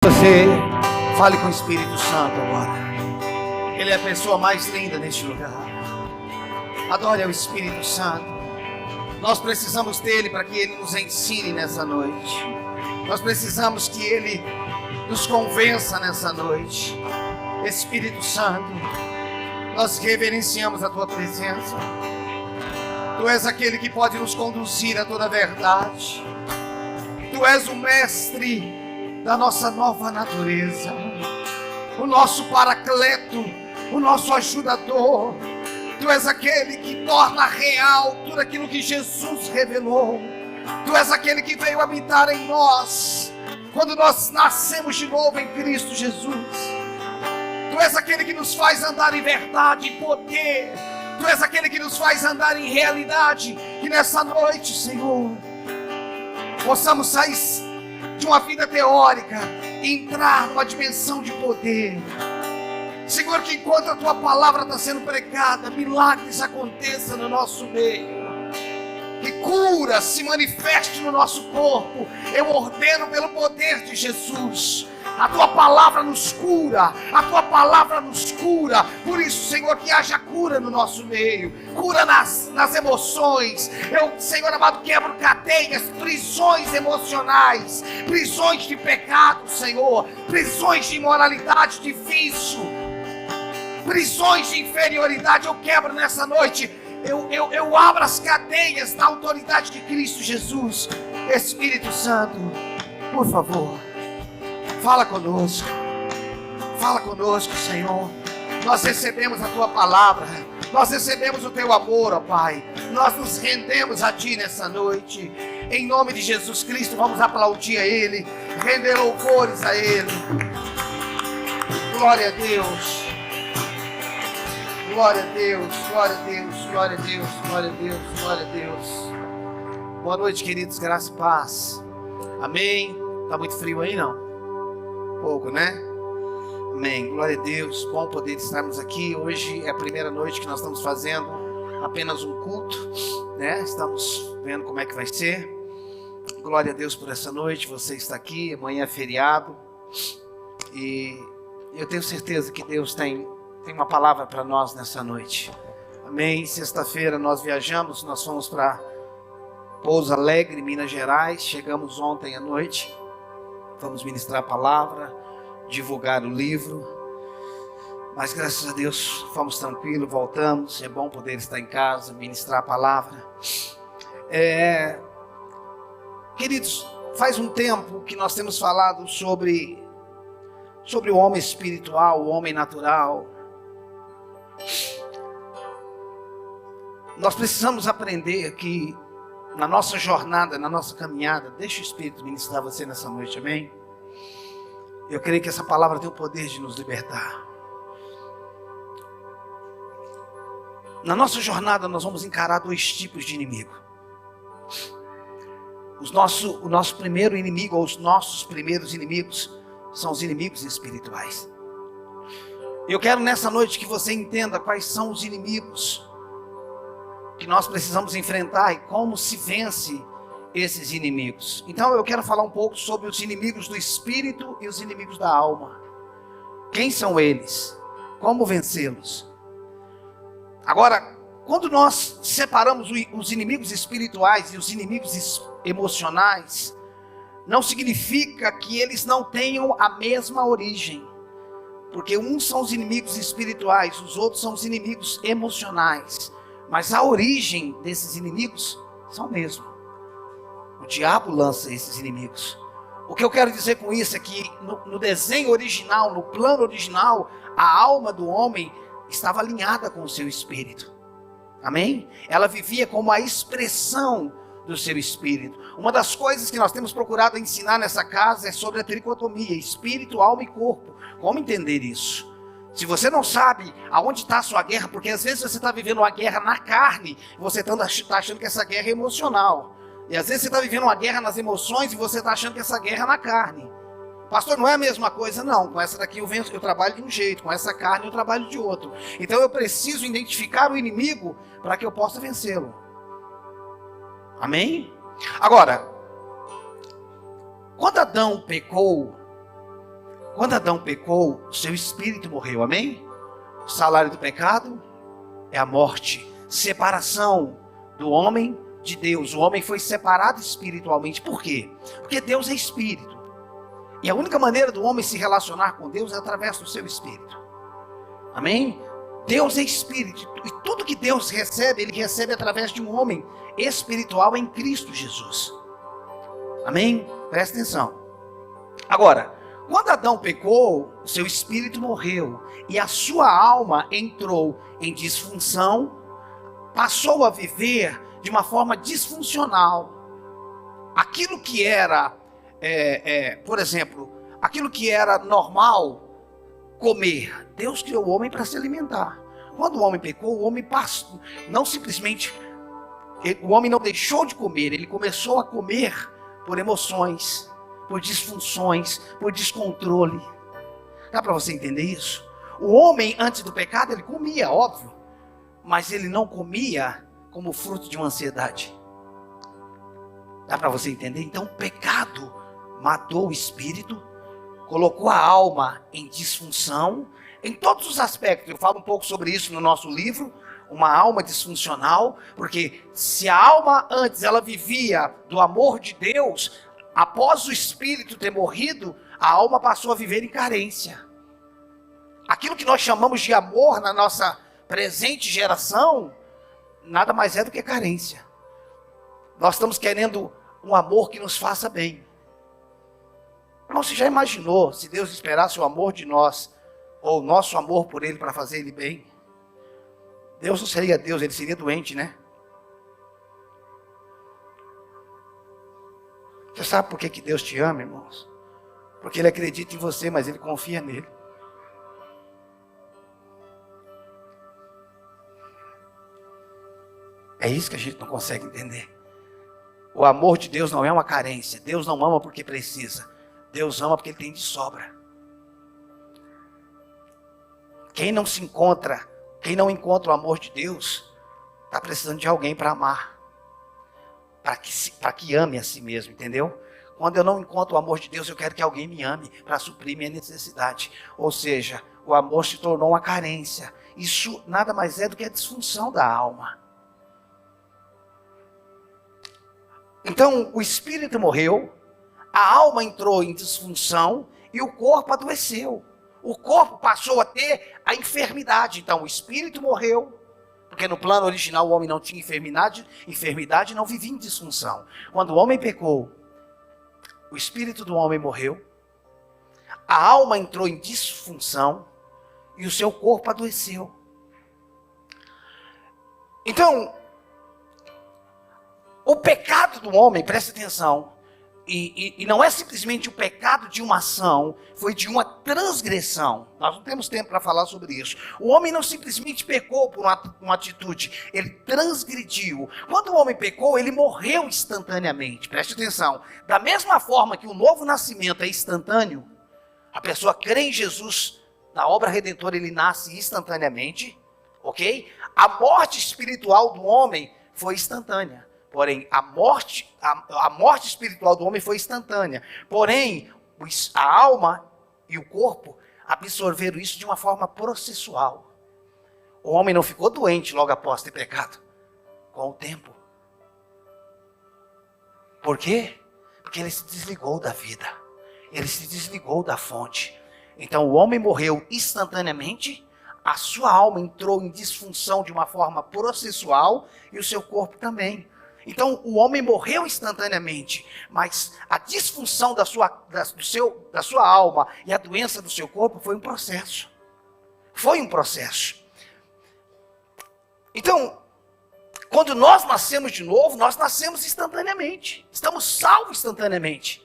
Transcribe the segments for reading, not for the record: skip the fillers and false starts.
Você fale com o Espírito Santo agora. Ele é a pessoa mais linda neste lugar. Adore ao Espírito Santo. Nós precisamos dele para que ele nos ensine nessa noite. Nós precisamos que ele nos convença nessa noite. Espírito Santo, nós reverenciamos a tua presença. Tu és aquele que pode nos conduzir a toda a verdade. Tu és o mestre da nossa nova natureza, o nosso paracleto, o nosso ajudador. Tu és aquele que torna real tudo aquilo que Jesus revelou. Tu és aquele que veio habitar em nós quando nós nascemos de novo em Cristo Jesus. Tu és aquele que nos faz andar em verdade e poder. Tu és aquele que nos faz andar em realidade. Que nessa noite, Senhor, possamos sair de uma vida teórica e entrar numa dimensão de poder. Senhor, que enquanto a tua palavra está sendo pregada, milagres aconteçam no nosso meio. Que cura se manifeste no nosso corpo. Eu ordeno pelo poder de Jesus. A tua palavra nos cura. A tua palavra nos cura. Por isso, Senhor, que haja cura no nosso meio. Cura nas emoções. Eu, Senhor amado, quebro cadeias, prisões emocionais, prisões de pecado, Senhor, prisões de imoralidade, de vício, prisões de inferioridade. Eu quebro nessa noite. Eu abro as cadeias na autoridade de Cristo Jesus. Espírito Santo, por favor, fala conosco. Fala conosco, Senhor. Nós recebemos a tua palavra. Nós recebemos o teu amor, ó Pai. Nós nos rendemos a ti nessa noite. Em nome de Jesus Cristo, vamos aplaudir a Ele, render louvores a Ele. Glória a Deus. Glória a Deus, glória a Deus, glória a Deus, glória a Deus, glória a Deus. Boa noite, queridos, graça e paz. Amém. Tá muito frio aí, não? Pouco, né? Amém, glória a Deus. Bom poder estarmos aqui. Hoje é a primeira noite que nós estamos fazendo apenas um culto, né? Estamos vendo como é que vai ser. Glória a Deus por essa noite. Você está aqui, amanhã é feriado. E eu tenho certeza que Deus tem uma palavra para nós nessa noite. Amém. Sexta-feira nós viajamos, nós fomos para Pouso Alegre, Minas Gerais. Chegamos ontem à noite. Vamos ministrar a palavra, divulgar o livro. Mas graças a Deus fomos tranquilos, voltamos. É bom poder estar em casa, ministrar a palavra. Queridos, faz um tempo que nós temos falado sobre o homem espiritual, o homem natural. Nós precisamos aprender que na nossa jornada, na nossa caminhada, deixa o Espírito ministrar você nessa noite, amém? Eu creio que essa palavra tem o poder de nos libertar. Na nossa jornada nós vamos encarar dois tipos de inimigo. O nosso primeiro inimigo, ou os nossos primeiros inimigos, são os inimigos espirituais. Eu quero nessa noite que você entenda quais são os inimigos que nós precisamos enfrentar e como se vence esses inimigos. Então eu quero falar um pouco sobre os inimigos do espírito e os inimigos da alma. Quem são eles? Como vencê-los? Agora, quando nós separamos os inimigos espirituais e os inimigos emocionais, não significa que eles não tenham a mesma origem. Porque uns são os inimigos espirituais, os outros são os inimigos emocionais. Mas a origem desses inimigos são o mesmo. O diabo lança esses inimigos. O que eu quero dizer com isso é que no desenho original, no plano original, a alma do homem estava alinhada com o seu espírito. Amém? Ela vivia como a expressão do seu espírito. Uma das coisas que nós temos procurado ensinar nessa casa é sobre a tricotomia, espírito, alma e corpo. Como entender isso? Se você não sabe aonde está a sua guerra, porque às vezes você está vivendo uma guerra na carne, você está achando que essa guerra é emocional. E às vezes você está vivendo uma guerra nas emoções e você está achando que essa guerra é na carne. Pastor, não é a mesma coisa? Não, com essa daqui eu trabalho de um jeito, com essa carne eu trabalho de outro. Então eu preciso identificar o inimigo para que eu possa vencê-lo. Amém? Agora, quando Adão pecou, Quando Adão pecou, o seu espírito morreu, amém? O salário do pecado é a morte, separação do homem de Deus. O homem foi separado espiritualmente. Por quê? Porque Deus é espírito. E a única maneira do homem se relacionar com Deus é através do seu espírito. Amém? Deus é espírito. E tudo que Deus recebe, Ele recebe através de um homem espiritual em Cristo Jesus. Amém? Presta atenção. Agora, quando Adão pecou, o seu espírito morreu e a sua alma entrou em disfunção, passou a viver de uma forma disfuncional. Aquilo que era, por exemplo, aquilo que era normal comer, Deus criou o homem para se alimentar. Quando o homem pecou, o homem passou, não simplesmente, o homem não deixou de comer, ele começou a comer por emoções, por disfunções, por descontrole. Dá para você entender isso? O homem, antes do pecado, ele comia, óbvio, mas ele não comia como fruto de uma ansiedade. Dá para você entender? Então, o pecado matou o espírito, colocou a alma em disfunção, em todos os aspectos. Eu falo um pouco sobre isso no nosso livro, uma alma disfuncional, porque se a alma antes ela vivia do amor de Deus, após o espírito ter morrido, a alma passou a viver em carência. Aquilo que nós chamamos de amor na nossa presente geração, nada mais é do que carência. Nós estamos querendo um amor que nos faça bem. Irmão, você já imaginou se Deus esperasse o amor de nós, ou o nosso amor por Ele para fazer Ele bem? Deus não seria Deus, Ele seria doente, né? Você sabe por que Deus te ama, irmãos? Porque Ele acredita em você, mas Ele confia nele. É isso que a gente não consegue entender. O amor de Deus não é uma carência. Deus não ama porque precisa. Deus ama porque Ele tem de sobra. Quem não encontra o amor de Deus, está precisando de alguém para amar. Para que ame a si mesmo, entendeu? Quando eu não encontro o amor de Deus, eu quero que alguém me ame para suprir minha necessidade. Ou seja, o amor se tornou uma carência. Isso nada mais é do que a disfunção da alma. Então, o espírito morreu, a alma entrou em disfunção e o corpo adoeceu. O corpo passou a ter a enfermidade. Então, o espírito morreu, porque no plano original o homem não tinha enfermidade não vivia em disfunção. Quando o homem pecou, o espírito do homem morreu, a alma entrou em disfunção e o seu corpo adoeceu. Então, o pecado do homem, presta atenção, e não é simplesmente o pecado de uma ação, foi de uma transgressão. Nós não temos tempo para falar sobre isso. O homem não simplesmente pecou por uma atitude, ele transgrediu. Quando o homem pecou, ele morreu instantaneamente. Preste atenção. Da mesma forma que o novo nascimento é instantâneo, a pessoa crê em Jesus, na obra redentora ele nasce instantaneamente, ok? A morte espiritual do homem foi instantânea. Porém, a morte espiritual do homem foi instantânea. Porém, a alma e o corpo absorveram isso de uma forma processual. O homem não ficou doente logo após ter pecado. Com o tempo. Por quê? Porque ele se desligou da vida. Ele se desligou da fonte. Então, o homem morreu instantaneamente. A sua alma entrou em disfunção de uma forma processual. E o seu corpo também. Então, o homem morreu instantaneamente, mas a disfunção da sua alma e a doença do seu corpo foi um processo. Foi um processo. Então, quando nós nascemos de novo, nós nascemos instantaneamente. Estamos salvos instantaneamente.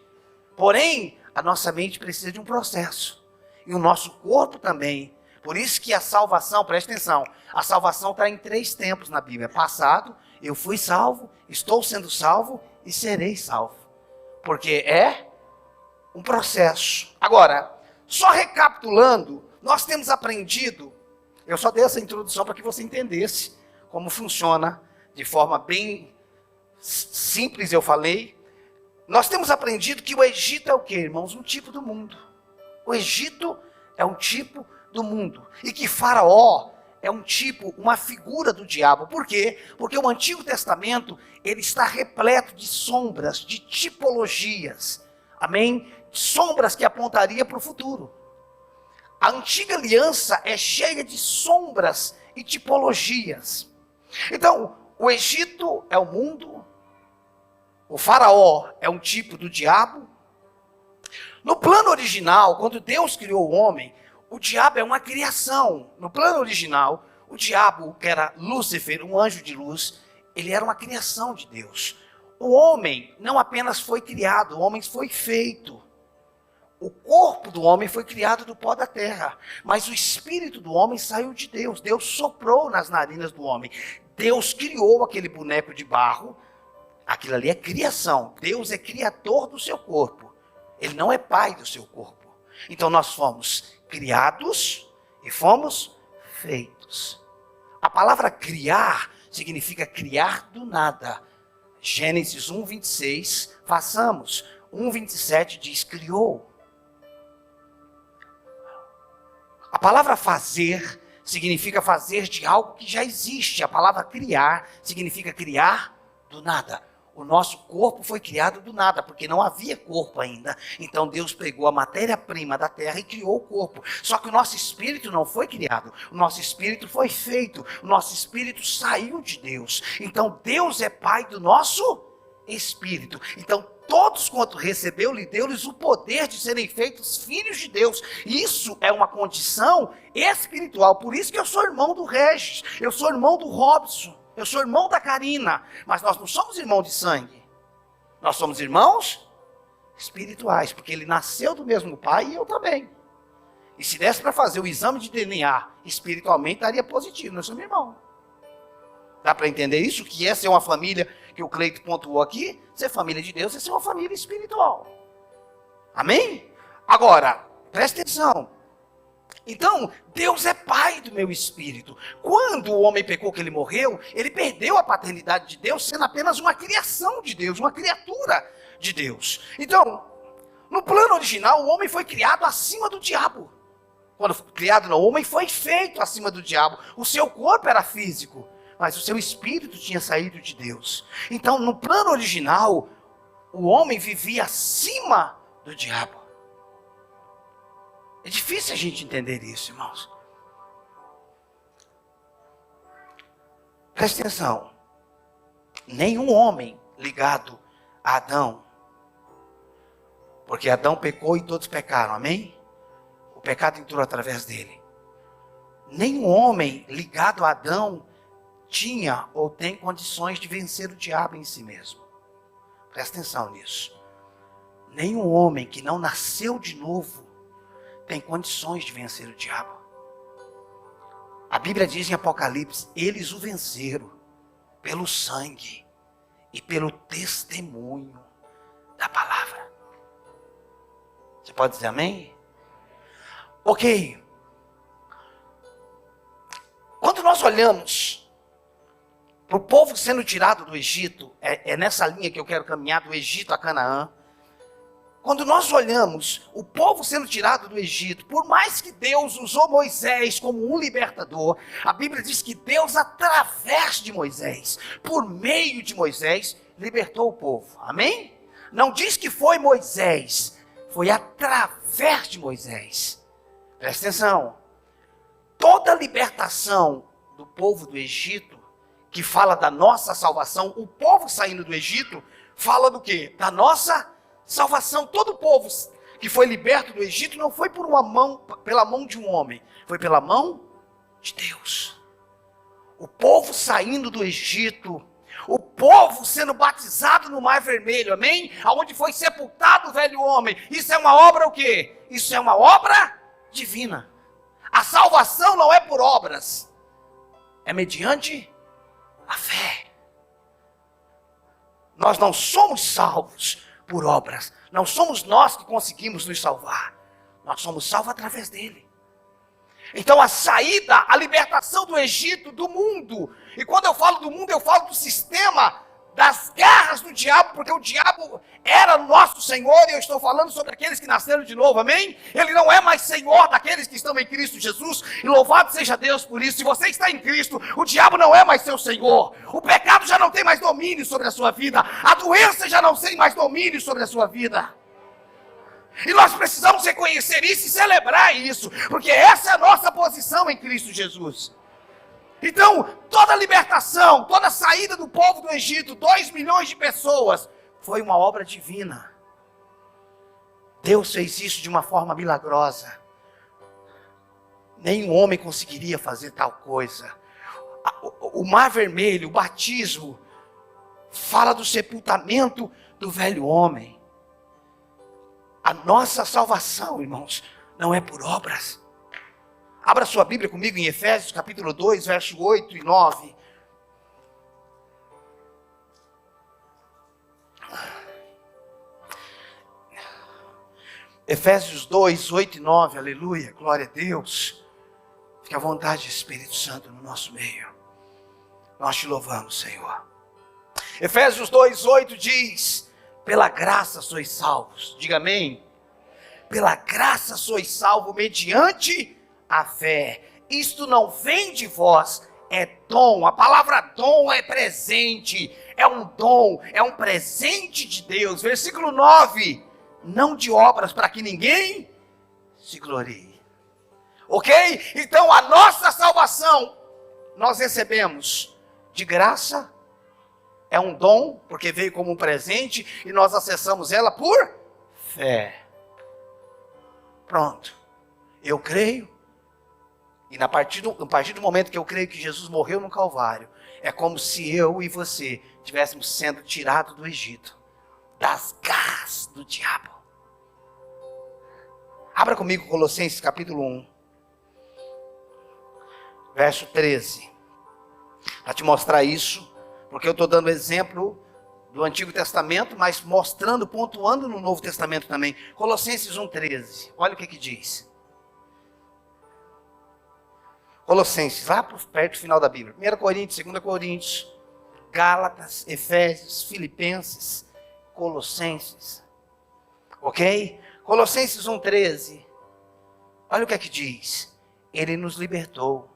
Porém, a nossa mente precisa de um processo. E o nosso corpo também. Por isso que a salvação, preste atenção, a salvação está em 3 tempos na Bíblia. Passado, eu fui salvo, estou sendo salvo e serei salvo. Porque é um processo. Agora, só recapitulando, nós temos aprendido, eu só dei essa introdução para que você entendesse como funciona de forma bem simples, eu falei. Nós temos aprendido que o Egito é o quê, irmãos? Um tipo do mundo. O Egito é um tipo do mundo. E que Faraó é um tipo, uma figura do diabo. Por quê? Porque o Antigo Testamento, ele está repleto de sombras, de tipologias. Amém? Sombras que apontariam para o futuro. A antiga aliança é cheia de sombras e tipologias. Então, o Egito é o mundo. O Faraó é um tipo do diabo. No plano original, quando Deus criou o homem, o diabo é uma criação. No plano original, o diabo, que era Lúcifer, um anjo de luz, ele era uma criação de Deus. O homem não apenas foi criado, o homem foi feito. O corpo do homem foi criado do pó da terra, mas o espírito do homem saiu de Deus. Deus soprou nas narinas do homem. Deus criou aquele boneco de barro. Aquilo ali é criação. Deus é criador do seu corpo. Ele não é pai do seu corpo. Então nós fomos criados e fomos feitos. A palavra criar significa criar do nada. Gênesis 1:26, façamos. 1:27 diz criou. A palavra fazer significa fazer de algo que já existe. A palavra criar significa criar do nada. O nosso corpo foi criado do nada, porque não havia corpo ainda. Então Deus pegou a matéria-prima da terra e criou o corpo. Só que o nosso espírito não foi criado. O nosso espírito foi feito. O nosso espírito saiu de Deus. Então Deus é pai do nosso espírito. Então todos quanto recebeu-lhe, deu-lhes o poder de serem feitos filhos de Deus. Isso é uma condição espiritual. Por isso que eu sou irmão do Regis. Eu sou irmão do Robson. Eu sou irmão da Karina, mas nós não somos irmãos de sangue. Nós somos irmãos espirituais, porque ele nasceu do mesmo pai e eu também. E se desse para fazer o exame de DNA espiritualmente, daria positivo, nós somos irmãos. Dá para entender isso? Que essa é uma família que o Cleito pontuou aqui. Ser família de Deus é ser uma família espiritual. Amém? Agora, presta atenção. Então, Deus é pai do meu espírito. Quando o homem pecou, que ele morreu, ele perdeu a paternidade de Deus, sendo apenas uma criação de Deus, uma criatura de Deus. Então, no plano original, o homem foi criado acima do diabo. Quando foi criado no homem, foi feito acima do diabo. O seu corpo era físico, mas o seu espírito tinha saído de Deus. Então, no plano original, o homem vivia acima do diabo. É difícil a gente entender isso, irmãos. Presta atenção. Nenhum homem ligado a Adão, porque Adão pecou e todos pecaram, amém? O pecado entrou através dele. Nenhum homem ligado a Adão tinha ou tem condições de vencer o diabo em si mesmo. Presta atenção nisso. Nenhum homem que não nasceu de novo tem condições de vencer o diabo. A Bíblia diz em Apocalipse, eles o venceram pelo sangue e pelo testemunho da palavra. Você pode dizer amém? Ok. Quando nós olhamos para o povo sendo tirado do Egito, é nessa linha que eu quero caminhar, do Egito a Canaã. Quando nós olhamos o povo sendo tirado do Egito, por mais que Deus usou Moisés como um libertador, a Bíblia diz que Deus, através de Moisés, por meio de Moisés, libertou o povo. Amém? Não diz que foi Moisés, foi através de Moisés. Presta atenção. Toda libertação do povo do Egito, que fala da nossa salvação, o povo saindo do Egito, fala do quê? Da nossa salvação. Todo povo que foi liberto do Egito não foi por pela mão de um homem, foi pela mão de Deus. O povo saindo do Egito, o povo sendo batizado no Mar Vermelho, amém? Aonde foi sepultado o velho homem. Isso é uma obra o quê? Isso é uma obra divina. A salvação não é por obras, é mediante a fé. Nós não somos salvos por obras. Não somos nós que conseguimos nos salvar. Nós somos salvos através dele. Então a saída, a libertação do Egito, do mundo. E quando eu falo do mundo, eu falo do sistema das garras do diabo, porque o diabo era nosso Senhor, e eu estou falando sobre aqueles que nasceram de novo, amém? Ele não é mais Senhor daqueles que estão em Cristo Jesus, e louvado seja Deus por isso. Se você está em Cristo, o diabo não é mais seu Senhor, o pecado já não tem mais domínio sobre a sua vida, a doença já não tem mais domínio sobre a sua vida. E nós precisamos reconhecer isso e celebrar isso, porque essa é a nossa posição em Cristo Jesus. Então, toda a libertação, toda a saída do povo do Egito, 2 milhões de pessoas, foi uma obra divina. Deus fez isso de uma forma milagrosa. Nenhum homem conseguiria fazer tal coisa. O Mar Vermelho, o batismo, fala do sepultamento do velho homem. A nossa salvação, irmãos, não é por obras. Abra sua Bíblia comigo em Efésios capítulo 2, verso 8 e 9. Efésios 2, 8 e 9, aleluia, glória a Deus. Fique à vontade, Espírito Santo, no nosso meio. Nós te louvamos, Senhor. Efésios 2, 8 diz: pela graça sois salvos. Diga amém. Pela graça sois salvos mediante a fé. Isto não vem de vós, é dom. A palavra dom é presente, é um dom, é um presente de Deus. Versículo 9: não de obras para que ninguém se glorie. Ok? Então a nossa salvação nós recebemos de graça, é um dom, porque veio como um presente, e nós acessamos ela por fé. Pronto. Eu creio. E a partir do momento que eu creio que Jesus morreu no Calvário, é como se eu e você estivéssemos sendo tirados do Egito, das garras do diabo. Abra comigo Colossenses capítulo 1, verso 13. Para te mostrar isso, porque eu estou dando exemplo do Antigo Testamento, mas mostrando, pontuando no Novo Testamento também. Colossenses 1,13. Olha o que diz. Colossenses, lá perto do final da Bíblia. 1 Coríntios, 2 Coríntios, Gálatas, Efésios, Filipenses, Colossenses. Ok? Colossenses 1,13. Olha o que diz. Ele nos libertou.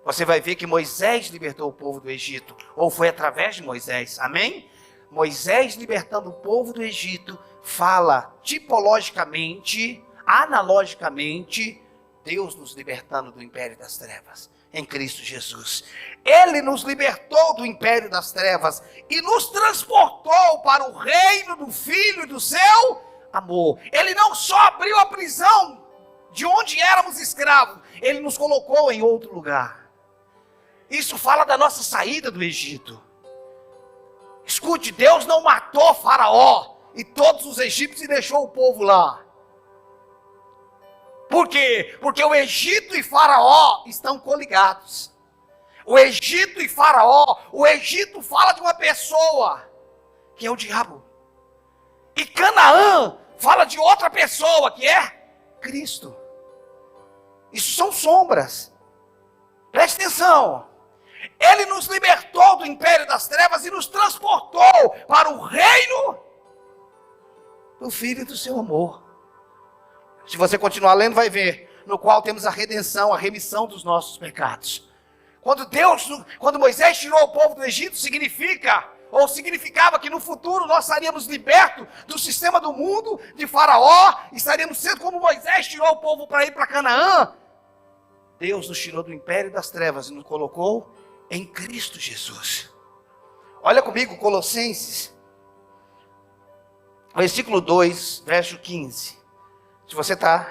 Você vai ver que Moisés libertou o povo do Egito, ou foi através de Moisés, amém? Moisés libertando o povo do Egito, fala tipologicamente, analogicamente, Deus nos libertando do império das trevas, em Cristo Jesus. Ele nos libertou do império das trevas e nos transportou para o reino do Filho e do seu amor. Ele não só abriu a prisão de onde éramos escravos, ele nos colocou em outro lugar. Isso fala da nossa saída do Egito. Escute, Deus não matou Faraó e todos os egípcios e deixou o povo lá. Por quê? Porque o Egito e Faraó estão coligados. O Egito e Faraó, o Egito fala de uma pessoa, que é o diabo. E Canaã fala de outra pessoa, que é Cristo. Isso são sombras. Preste atenção. Ele nos libertou do império das trevas e nos transportou para o reino do Filho e do seu amor. Se você continuar lendo, vai ver, no qual temos a redenção, a remissão dos nossos pecados. Quando Moisés tirou o povo do Egito, significava que no futuro nós estaríamos libertos do sistema do mundo, de Faraó, estaríamos sendo como Moisés tirou o povo para ir para Canaã. Deus nos tirou do império das trevas e nos colocou em Cristo Jesus. Olha comigo Colossenses, versículo 2, verso 15. Se você está,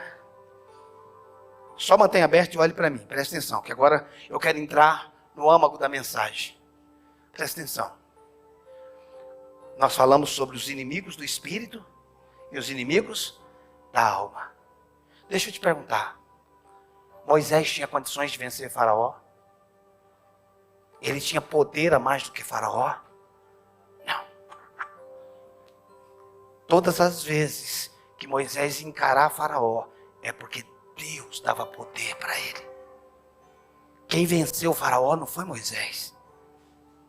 só mantenha aberto e olhe para mim, presta atenção, que agora eu quero entrar no âmago da mensagem. Presta atenção. Nós falamos sobre os inimigos do espírito e os inimigos da alma. Deixa eu te perguntar, Moisés tinha condições de vencer Faraó? Ele tinha poder a mais do que Faraó? Não. Todas as vezes que Moisés encarar Faraó, é porque Deus dava poder para ele. Quem venceu Faraó não foi Moisés.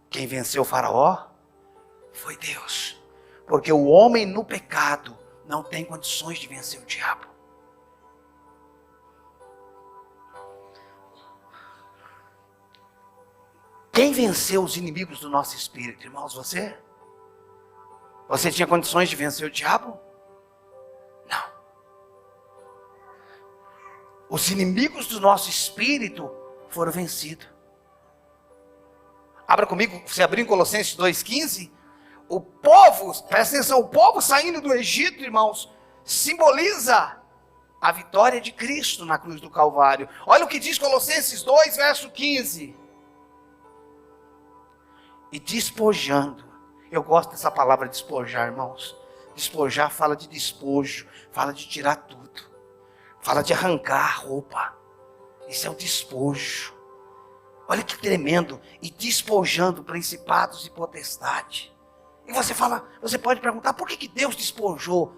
Quem venceu Faraó foi Deus. Porque o homem no pecado não tem condições de vencer o diabo. Quem venceu os inimigos do nosso espírito, irmãos? Você? Você tinha condições de vencer o diabo? Não. Os inimigos do nosso espírito foram vencidos. Abra comigo, você abriu em Colossenses 2,15. O povo, presta atenção, o povo saindo do Egito, irmãos, simboliza a vitória de Cristo na cruz do Calvário. Olha o que diz Colossenses 2, verso 15. E despojando, eu gosto dessa palavra despojar, irmãos. Despojar fala de despojo, fala de tirar tudo, fala de arrancar a roupa. Isso é o despojo. Olha que tremendo. E despojando principados e potestade. E você pode perguntar, por que Deus despojou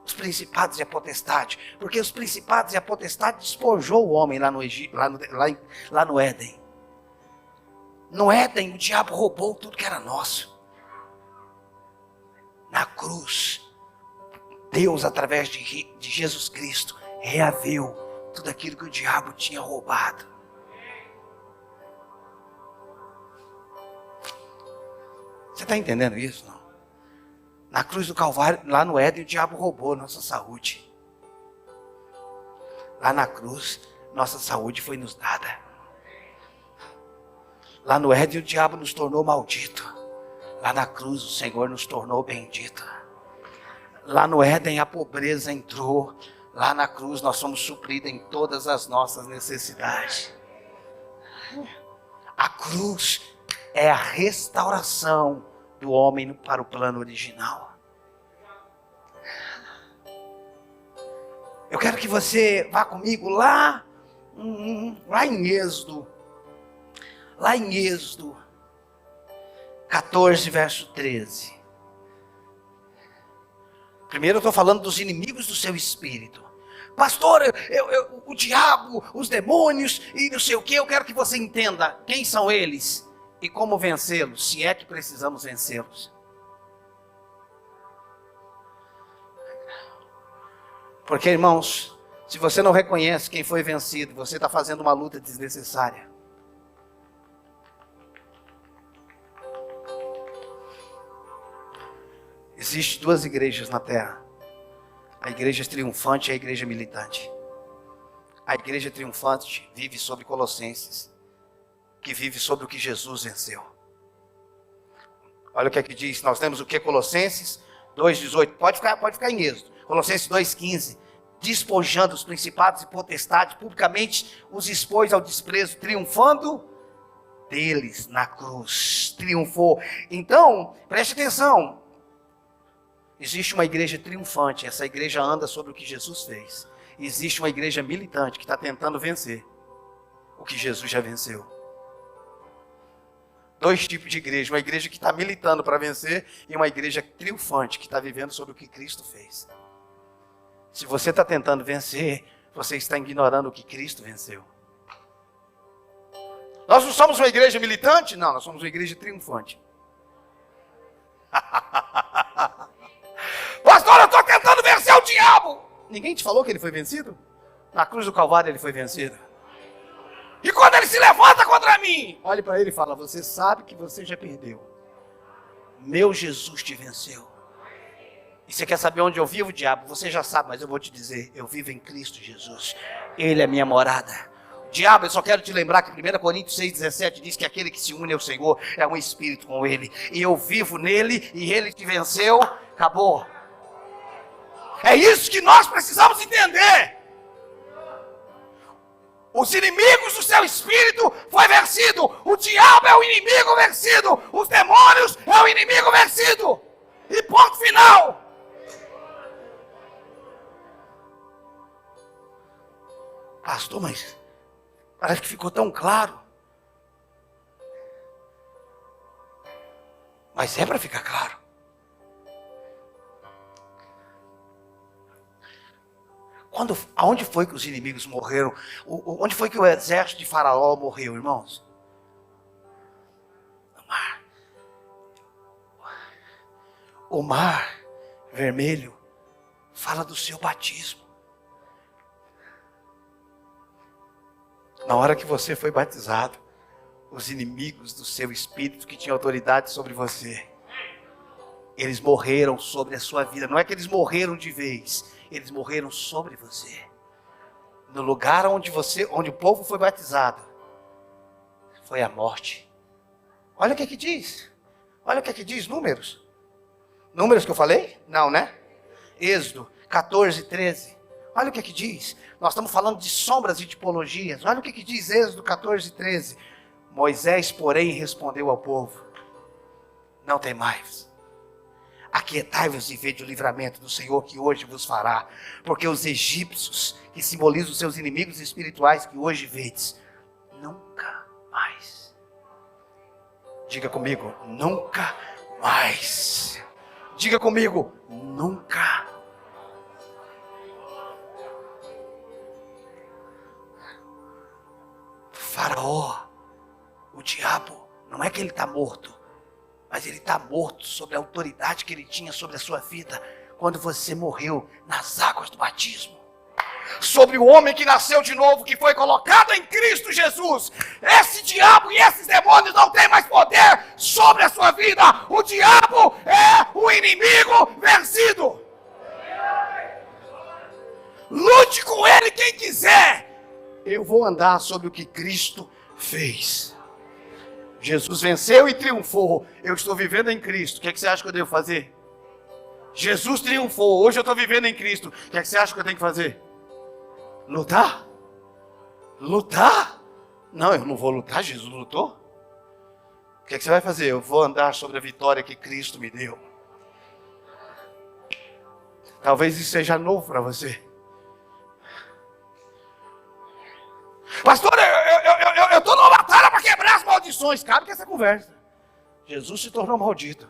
os principados e a potestade? Porque os principados e a potestade despojou o homem lá no Egito, lá no Éden. No Éden, o diabo roubou tudo que era nosso. Na cruz, Deus, através de Jesus Cristo, reaveu tudo aquilo que o diabo tinha roubado. Você está entendendo isso? Não? Na cruz do Calvário, lá no Éden, o diabo roubou nossa saúde. Lá na cruz, nossa saúde foi nos dada. Lá no Éden, o diabo nos tornou maldito. Lá na cruz, o Senhor nos tornou bendito. Lá no Éden, a pobreza entrou. Lá na cruz, nós somos supridos em todas as nossas necessidades. A cruz é a restauração do homem para o plano original. Eu quero que você vá comigo lá em Êxodo. Lá em Êxodo 14, verso 13. Primeiro eu estou falando dos inimigos do seu espírito. Pastor, o diabo, os demônios e não sei o que, eu quero que você entenda quem são eles e como vencê-los, se é que precisamos vencê-los. Porque, irmãos, se você não reconhece quem foi vencido, você está fazendo uma luta desnecessária. Existem duas igrejas na terra. A igreja triunfante e a igreja militante. A igreja triunfante vive sobre Colossenses, que vive sobre o que Jesus venceu. Olha o que é que diz. Nós temos o que? Colossenses 2,18. Pode ficar em Êxodo. Colossenses 2,15. Despojando os principados e potestades, publicamente os expôs ao desprezo, triunfando deles na cruz. Triunfou. Então, preste atenção. Existe uma igreja triunfante, essa igreja anda sobre o que Jesus fez. Existe uma igreja militante que está tentando vencer o que Jesus já venceu. Dois tipos de igreja, uma igreja que está militando para vencer e uma igreja triunfante que está vivendo sobre o que Cristo fez. Se você está tentando vencer, você está ignorando o que Cristo venceu. Nós não somos uma igreja militante? Não, nós somos uma igreja triunfante. Pastor, eu estou tentando vencer o diabo. Ninguém te falou que ele foi vencido? Na cruz do Calvário ele foi vencido. E quando ele se levanta contra mim, olhe para ele e fala, você sabe que você já perdeu. Meu Jesus te venceu. E você quer saber onde eu vivo, diabo? Você já sabe, mas eu vou te dizer, eu vivo em Cristo Jesus. Ele é minha morada. Diabo, eu só quero te lembrar que 1 Coríntios 6,17 diz que aquele que se une ao Senhor é um espírito com ele. E eu vivo nele e ele te venceu, acabou. É isso que nós precisamos entender. Os inimigos do seu espírito foi vencido. O diabo é o inimigo vencido. Os demônios é o inimigo vencido. E ponto final. Pastor, mas parece que ficou tão claro. Mas é para ficar claro. Aonde foi que os inimigos morreram? Onde foi que o exército de Faraó morreu, irmãos? No mar. O mar vermelho fala do seu batismo. Na hora que você foi batizado, os inimigos do seu espírito que tinham autoridade sobre você, eles morreram sobre a sua vida. Não é que eles morreram de vez, eles morreram sobre você. No lugar onde o povo foi batizado, foi a morte. Olha o que diz. Olha o que diz Números. Números que eu falei? Não, né? Êxodo 14, 13. Olha o que diz. Nós estamos falando de sombras e tipologias. Olha o que diz Êxodo 14, 13. Moisés, porém, respondeu ao povo: não temais. Aquietai-vos e vede o livramento do Senhor que hoje vos fará. Porque os egípcios, que simbolizam os seus inimigos espirituais que hoje vedes, nunca mais. Diga comigo, nunca mais. Diga comigo, nunca. Faraó, o diabo, não é que ele está morto, mas ele está morto sobre a autoridade que ele tinha sobre a sua vida quando você morreu nas águas do batismo. Sobre o homem que nasceu de novo, que foi colocado em Cristo Jesus. Esse diabo e esses demônios não têm mais poder sobre a sua vida. O diabo é o inimigo vencido. Lute com ele quem quiser. Eu vou andar sobre o que Cristo fez. Jesus venceu e triunfou. Eu estou vivendo em Cristo. O que você acha que eu devo fazer? Jesus triunfou. Hoje eu estou vivendo em Cristo. O que você acha que eu tenho que fazer? Lutar? Lutar? Não, eu não vou lutar. Jesus lutou. O que você vai fazer? Eu vou andar sobre a vitória que Cristo me deu. Talvez isso seja novo para você. Pastor, eu estou numa batalha para quebrar as maldições. Cabe que essa conversa. Jesus se tornou maldito.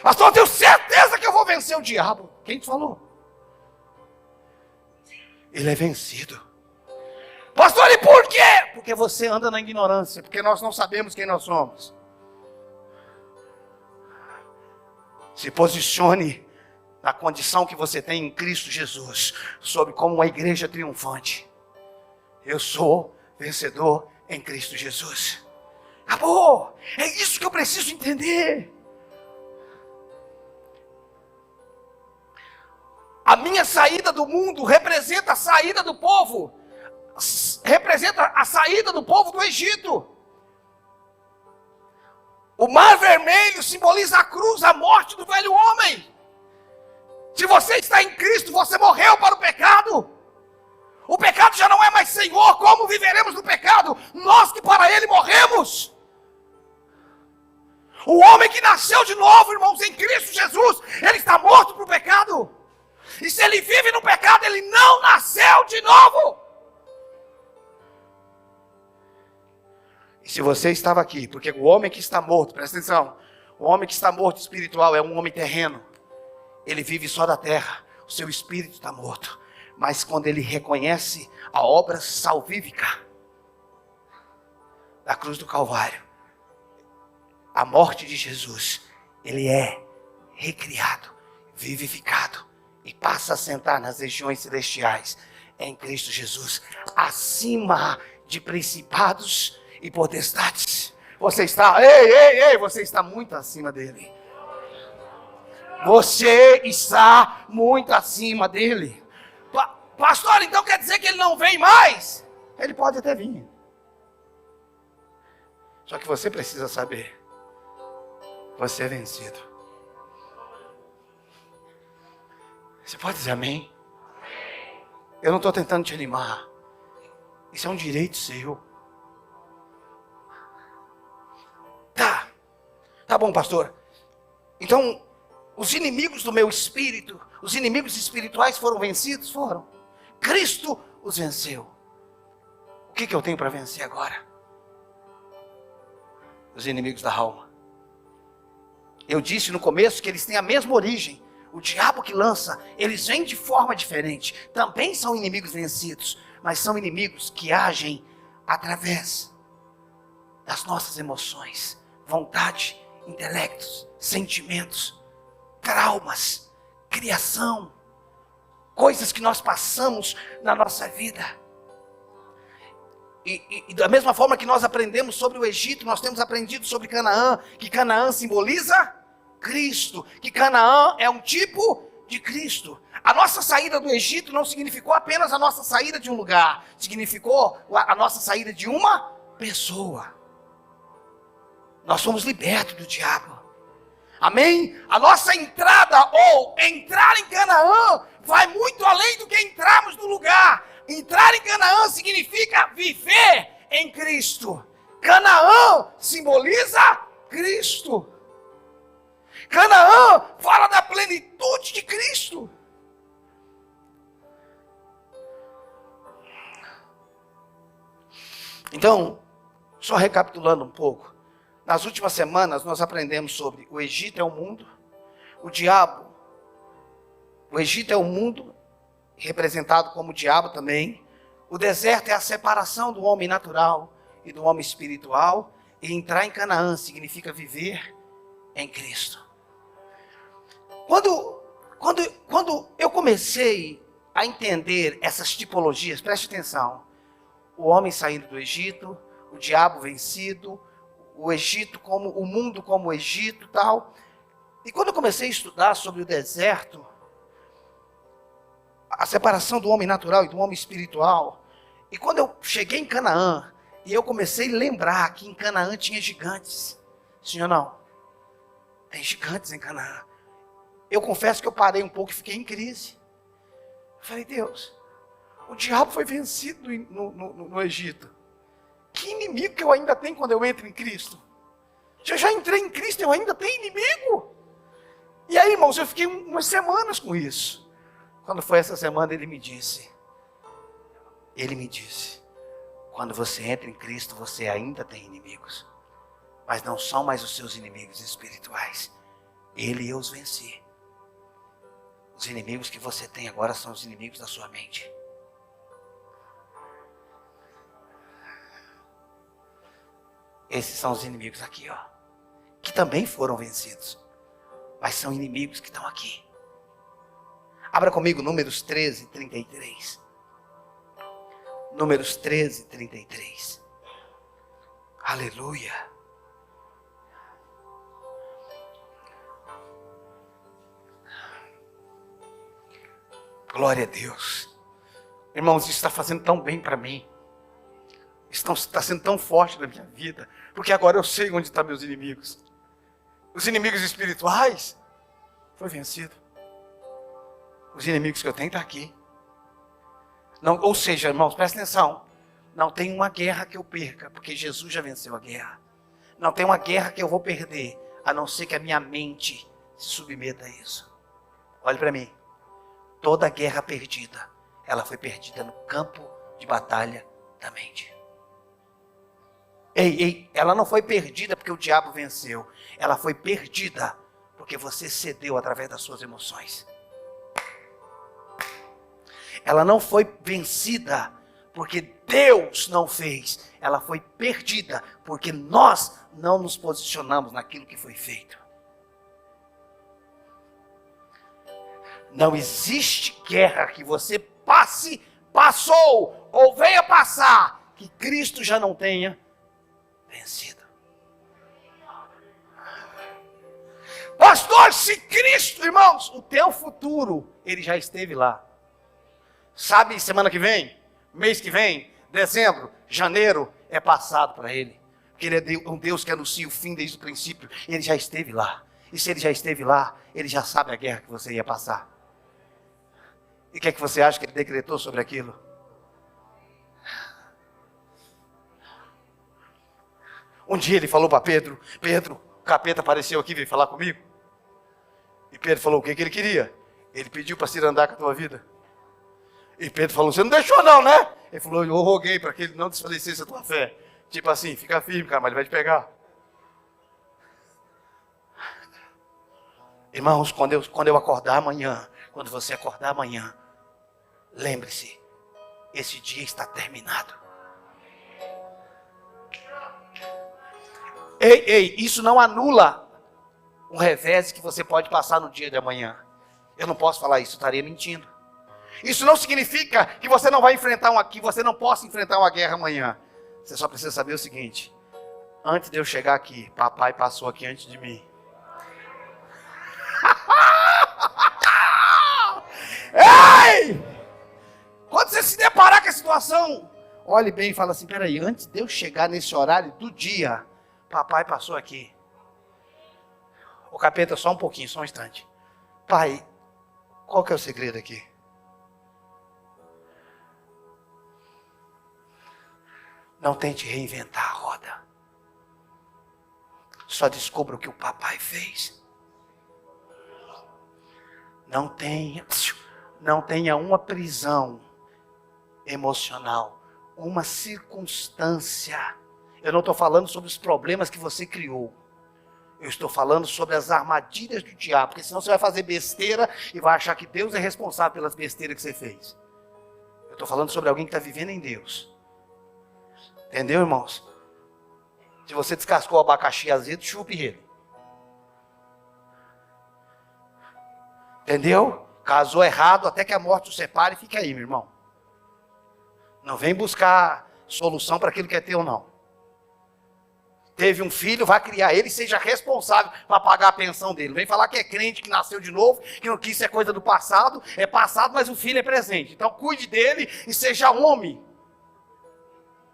Pastor, eu tenho certeza que eu vou vencer o diabo. Quem te falou? Ele é vencido. Pastor, e por quê? Porque você anda na ignorância. Porque nós não sabemos quem nós somos. Se posicione na condição que você tem em Cristo Jesus, sobre como uma igreja triunfante. Eu sou vencedor em Cristo Jesus. Acabou! É isso que eu preciso entender. A minha saída do mundo representa a saída do povo. Representa a saída do povo do Egito. O mar vermelho simboliza a cruz, a morte do velho homem. Se você está em Cristo, você morreu para o pecado. O pecado já não é mais Senhor. Como viveremos no pecado? Nós que para Ele morremos. O homem que nasceu de novo, irmãos, em Cristo Jesus, ele está morto para o pecado. E se ele vive no pecado, ele não nasceu de novo. E se você estava aqui, porque o homem que está morto, presta atenção, o homem que está morto espiritual é um homem terreno. Ele vive só da terra, o seu espírito está morto. Mas quando ele reconhece a obra salvífica da cruz do Calvário, a morte de Jesus, ele é recriado, vivificado e passa a sentar nas regiões celestiais em Cristo Jesus, acima de principados e potestades. Você está, você está muito acima dele. Você está muito acima dele. Pastor, então quer dizer que ele não vem mais? Ele pode até vir. Só que você precisa saber. Você é vencido. Você pode dizer amém? Eu não estou tentando te animar. Isso é um direito seu. Tá bom, pastor. Então, os inimigos do meu espírito, os inimigos espirituais foram vencidos? Foram. Cristo os venceu. O que eu tenho para vencer agora? Os inimigos da alma. Eu disse no começo que eles têm a mesma origem. O diabo que lança, eles vêm de forma diferente. Também são inimigos vencidos, mas são inimigos que agem através das nossas emoções, vontade, intelectos, sentimentos, traumas, criação, coisas que nós passamos na nossa vida. E da mesma forma que nós aprendemos sobre o Egito, nós temos aprendido sobre Canaã, que Canaã simboliza Cristo, que Canaã é um tipo de Cristo. A nossa saída do Egito não significou apenas a nossa saída de um lugar, significou a nossa saída de uma pessoa. Nós fomos libertos do diabo. Amém? A nossa entrada ou entrar em Canaã vai muito além do que entrarmos no lugar. Entrar em Canaã significa viver em Cristo. Canaã simboliza Cristo. Canaã fala da plenitude de Cristo. Então, só recapitulando um pouco. Nas últimas semanas nós aprendemos sobre o Egito é o mundo, o diabo. O Egito é o mundo, representado como o diabo também. O deserto é a separação do homem natural e do homem espiritual. E entrar em Canaã significa viver em Cristo. Quando eu comecei a entender essas tipologias, preste atenção. O homem saindo do Egito, o diabo vencido, o Egito como o mundo como o Egito, tal. E quando eu comecei a estudar sobre o deserto, a separação do homem natural e do homem espiritual, e quando eu cheguei em Canaã, e eu comecei a lembrar que em Canaã tinha gigantes. Sim ou não? Tem gigantes em Canaã. Eu confesso que eu parei um pouco e fiquei em crise. Eu falei, Deus, o diabo foi vencido no Egito. Que inimigo que eu ainda tenho quando eu entro em Cristo? Se eu já entrei em Cristo, eu ainda tenho inimigo. E aí, irmãos, eu fiquei umas semanas com isso. Quando foi essa semana, ele me disse, quando você entra em Cristo, você ainda tem inimigos. Mas não são mais os seus inimigos espirituais. Eu os venci. Os inimigos que você tem agora são os inimigos da sua mente. Esses são os inimigos aqui, ó, que também foram vencidos, mas são inimigos que estão aqui. Abra comigo Números 13, 33. Números 13, 33. Aleluia. Glória a Deus. Irmãos, isso está fazendo tão bem para mim. Isso está sendo tão forte na minha vida. Porque agora eu sei onde estão meus inimigos. Os inimigos espirituais foi vencido. Os inimigos que eu tenho estão aqui. Não, ou seja, irmãos, presta atenção. Não tem uma guerra que eu perca, porque Jesus já venceu a guerra. Não tem uma guerra que eu vou perder, a não ser que a minha mente se submeta a isso. Olhe para mim. Toda guerra perdida, ela foi perdida no campo de batalha da mente. Ela não foi perdida porque o diabo venceu. Ela foi perdida porque você cedeu através das suas emoções. Ela não foi vencida porque Deus não fez. Ela foi perdida porque nós não nos posicionamos naquilo que foi feito. Não existe guerra que você passou ou venha passar, que Cristo já não tenha vencido. Pastor, se Cristo, irmãos, o teu futuro, ele já esteve lá. Sabe, semana que vem, mês que vem, dezembro, janeiro, é passado para ele. Porque ele é um Deus que anuncia o fim desde o princípio. Ele já esteve lá. E se ele já esteve lá, ele já sabe a guerra que você ia passar. E o que é que você acha que ele decretou sobre aquilo? Um dia ele falou para Pedro, Pedro, o capeta apareceu aqui e veio falar comigo. E Pedro falou o que ele queria. Ele pediu para se andar com a tua vida. E Pedro falou, você não deixou não, né? Ele falou, eu roguei para que ele não desfalecesse a tua fé. Tipo assim, fica firme, cara, mas ele vai te pegar. Irmãos, quando eu acordar amanhã, quando você acordar amanhã, lembre-se, esse dia está terminado. Ei, isso não anula um revés que você pode passar no dia de amanhã. Eu não posso falar isso, eu estaria mentindo. Isso não significa que você não vai enfrentar que você não possa enfrentar uma guerra amanhã. Você só precisa saber o seguinte: antes de eu chegar aqui, papai passou aqui antes de mim. Ei! Quando você se deparar com a situação, olhe bem e fala assim: peraí, antes de eu chegar nesse horário do dia, papai passou aqui. O capeta, só um pouquinho, só um instante. Pai, qual que é o segredo aqui? Não tente reinventar a roda. Só descubra o que o papai fez. Não tenha uma prisão emocional, uma circunstância. Eu não estou falando sobre os problemas que você criou. Eu estou falando sobre as armadilhas do diabo, porque senão você vai fazer besteira e vai achar que Deus é responsável pelas besteiras que você fez. Eu estou falando sobre alguém que está vivendo em Deus. Entendeu, irmãos? Se você descascou o abacaxi azedo, chupe ele. Entendeu? Casou errado, até que a morte o separe, fica aí, meu irmão. Não vem buscar solução para aquilo que é teu, não. Teve um filho, vai criar ele e seja responsável para pagar a pensão dele. Não vem falar que é crente, que nasceu de novo, que isso é coisa do passado. É passado, mas o filho é presente. Então cuide dele e seja homem.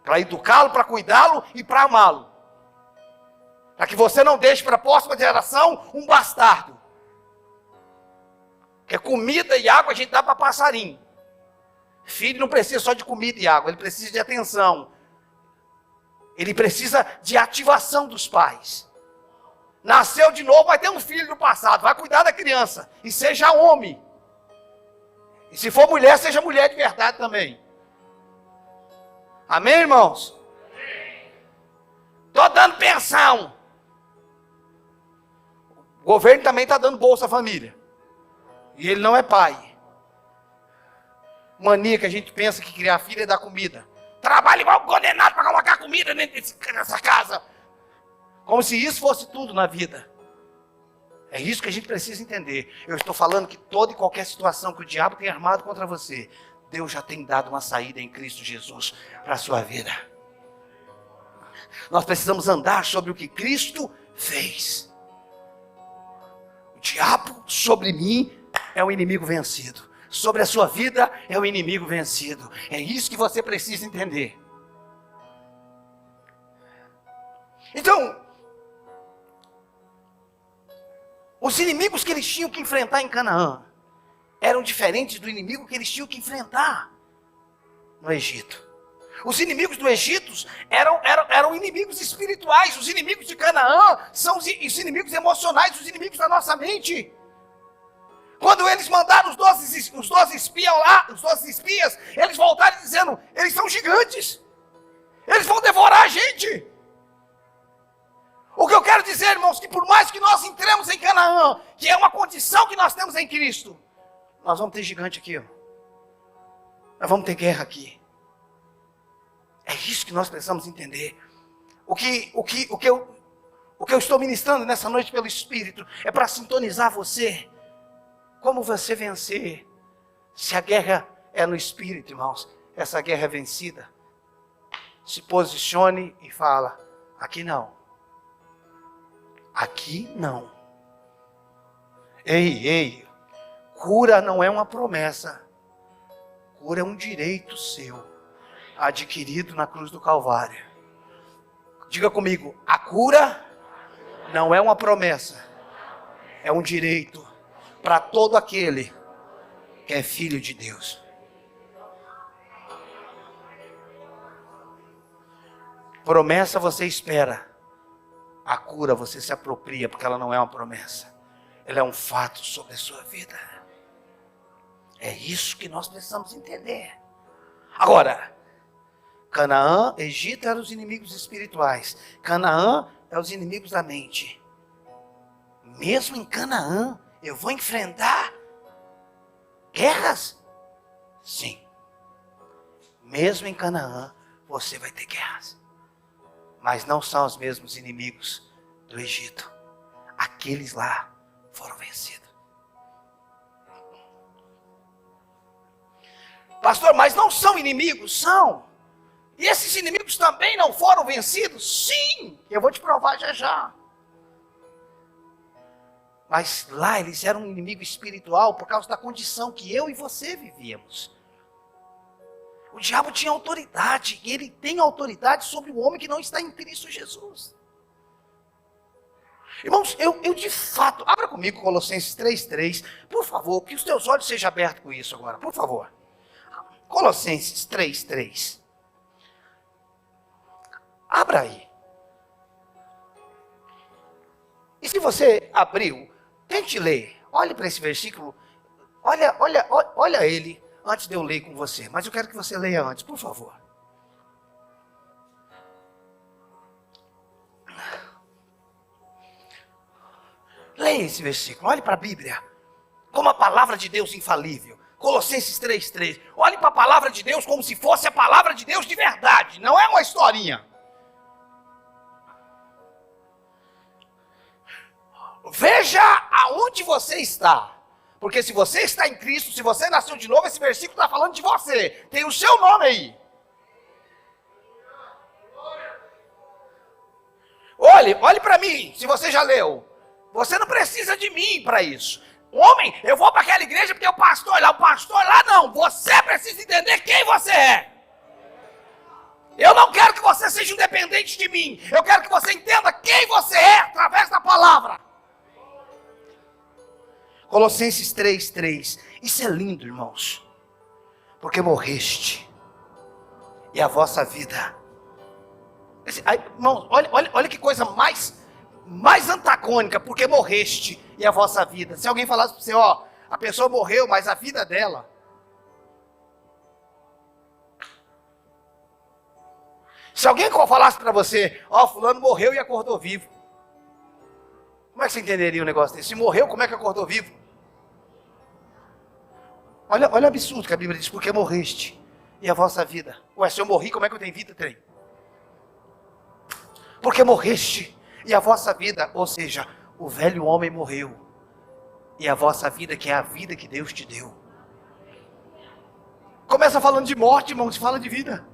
Para educá-lo, para cuidá-lo e para amá-lo. Para que você não deixe para a próxima geração um bastardo. Porque comida e água a gente dá para passarinho. Filho não precisa só de comida e água, ele precisa de atenção. Ele precisa de ativação dos pais. Nasceu de novo, vai ter um filho do passado, vai cuidar da criança. E seja homem. E se for mulher, seja mulher de verdade também. Amém, irmãos? Estou dando pensão. O governo também está dando Bolsa Família. E ele não é pai. Mania que a gente pensa que criar filho é dar comida. Trabalha igual condenado para colocar comida nessa casa. Como se isso fosse tudo na vida. É isso que a gente precisa entender. Eu estou falando que toda e qualquer situação que o diabo tem armado contra você, Deus já tem dado uma saída em Cristo Jesus para a sua vida. Nós precisamos andar sobre o que Cristo fez. O diabo sobre mim é um inimigo vencido. Sobre a sua vida é o inimigo vencido. É isso que você precisa entender. Então, os inimigos que eles tinham que enfrentar em Canaã eram diferentes do inimigo que eles tinham que enfrentar no Egito. Os inimigos do Egito eram inimigos espirituais. Os inimigos de Canaã são os inimigos emocionais, os inimigos da nossa mente. Quando eles mandaram os 12 espias lá, os 12 espias, eles voltaram dizendo: eles são gigantes, eles vão devorar a gente. O que eu quero dizer, irmãos, que por mais que nós entremos em Canaã, que é uma condição que nós temos em Cristo, nós vamos ter gigante aqui, ó. Nós vamos ter guerra aqui. É isso que nós precisamos entender. O que eu estou ministrando nessa noite pelo Espírito é para sintonizar você. Como você vencer? Se a guerra é no Espírito, irmãos, essa guerra é vencida. Se posicione e fala: aqui não. Aqui não. Ei, cura não é uma promessa. Cura é um direito seu, adquirido na cruz do Calvário. Diga comigo: a cura não é uma promessa, é um direito para todo aquele que é filho de Deus. Promessa você espera, a cura você se apropria, porque ela não é uma promessa, ela é um fato sobre a sua vida. É isso que nós precisamos entender. Agora, Canaã, Egito eram os inimigos espirituais, Canaã é os inimigos da mente. Mesmo em Canaã, eu vou enfrentar guerras? Sim. Mesmo em Canaã, você vai ter guerras. mas não são os mesmos inimigos do Egito. Aqueles lá foram vencidos. Pastor, mas não são inimigos? São. E esses inimigos também não foram vencidos? Sim, eu vou te provar já já. Mas lá eles eram um inimigo espiritual por causa da condição que eu e você vivíamos. O diabo tinha autoridade, e ele tem autoridade sobre o homem que não está em Cristo Jesus. Irmãos, eu de fato, abra comigo Colossenses 3:3, por favor, que os teus olhos sejam abertos com isso agora, por favor. Colossenses 3:3. Abra aí. E se você abriu, tente ler. Olhe para esse versículo. Olha ele antes de eu ler com você. Mas eu quero que você leia antes, por favor. Leia esse versículo. Olhe para a Bíblia. Como a palavra de Deus infalível. Colossenses 3:3. Olhe para a palavra de Deus como se fosse a palavra de Deus de verdade. Não é uma historinha. Veja aonde você está. Porque se você está em Cristo, se você nasceu de novo, esse versículo está falando de você. Tem o seu nome aí. Olhe para mim, se você já leu. Você não precisa de mim para isso. Homem, eu vou para aquela igreja porque o pastor lá não. Você precisa entender quem você é. Eu não quero que você seja um dependente de mim. Eu quero que você entenda quem você é através da palavra. Colossenses 3:3. Isso é lindo, irmãos. Porque morreste. E a vossa vida. Irmãos, olha que coisa mais antagônica. Porque morreste e a vossa vida. Se alguém falasse para você, a pessoa morreu, mas a vida dela. Se alguém falasse para você, fulano morreu e acordou vivo. Como é que você entenderia o negócio desse? Se morreu, como é que acordou vivo? Olha o absurdo que a Bíblia diz, porque morreste e a vossa vida. Ué, se eu morri, como é que eu tenho vida? Tem. Porque morreste e a vossa vida, ou seja, o velho homem morreu. E a vossa vida, que é a vida que Deus te deu. Começa falando de morte, irmão, se fala de vida.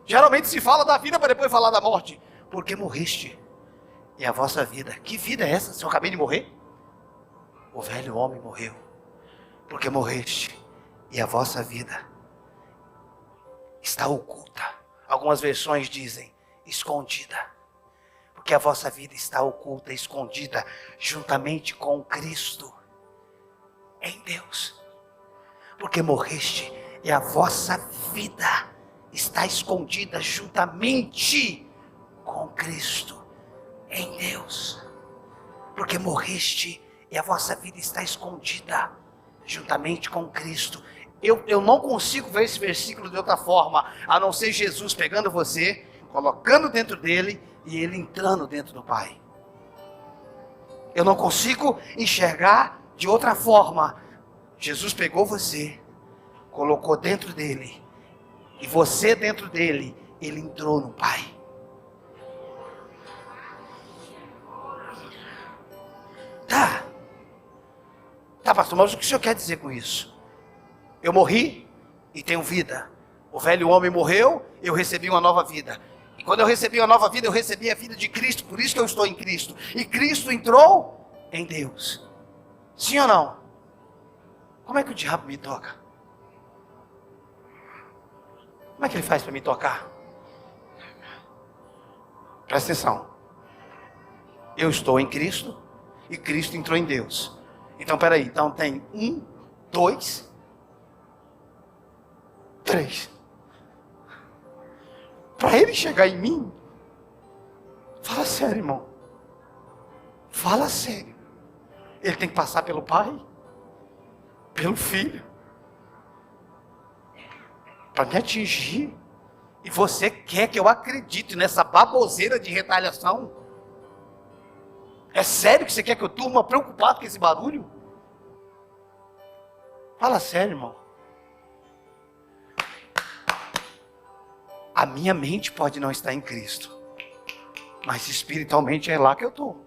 Geralmente se fala da vida para depois falar da morte. Porque morreste. E a vossa vida. Que vida é essa? Se eu acabei de morrer? O velho homem morreu. Porque morreste. E a vossa vida está oculta. Algumas versões dizem escondida. Porque a vossa vida está oculta, escondida, juntamente com Cristo. Em Deus. Porque morreste. E a vossa vida está escondida juntamente com Cristo. Em Deus. Porque morreste e a vossa vida está escondida juntamente com Cristo. Eu não consigo ver esse versículo de outra forma, a não ser Jesus pegando você, colocando dentro dele e ele entrando dentro do Pai. Eu não consigo enxergar de outra forma. Jesus pegou você, colocou dentro dele, e você dentro dele, ele entrou no Pai. Tá, pastor, mas o que o senhor quer dizer com isso? Eu morri e tenho vida. O velho homem morreu, eu recebi uma nova vida. E quando eu recebi uma nova vida, eu recebi a vida de Cristo. Por isso que eu estou em Cristo. E Cristo entrou em Deus. Sim ou não? Como é que o diabo me toca? Como é que ele faz para me tocar? Presta atenção. Eu estou em Cristo e Cristo entrou em Deus. Então, peraí. Então tem 1, 2, 3. Para ele chegar em mim, fala sério, irmão. Fala sério. Ele tem que passar pelo Pai, pelo Filho, para me atingir. E você quer que eu acredite nessa baboseira de retaliação? É sério que você quer que eu durma preocupado com esse barulho? Fala sério, irmão. A minha mente pode não estar em Cristo, Mas espiritualmente é lá que eu estou.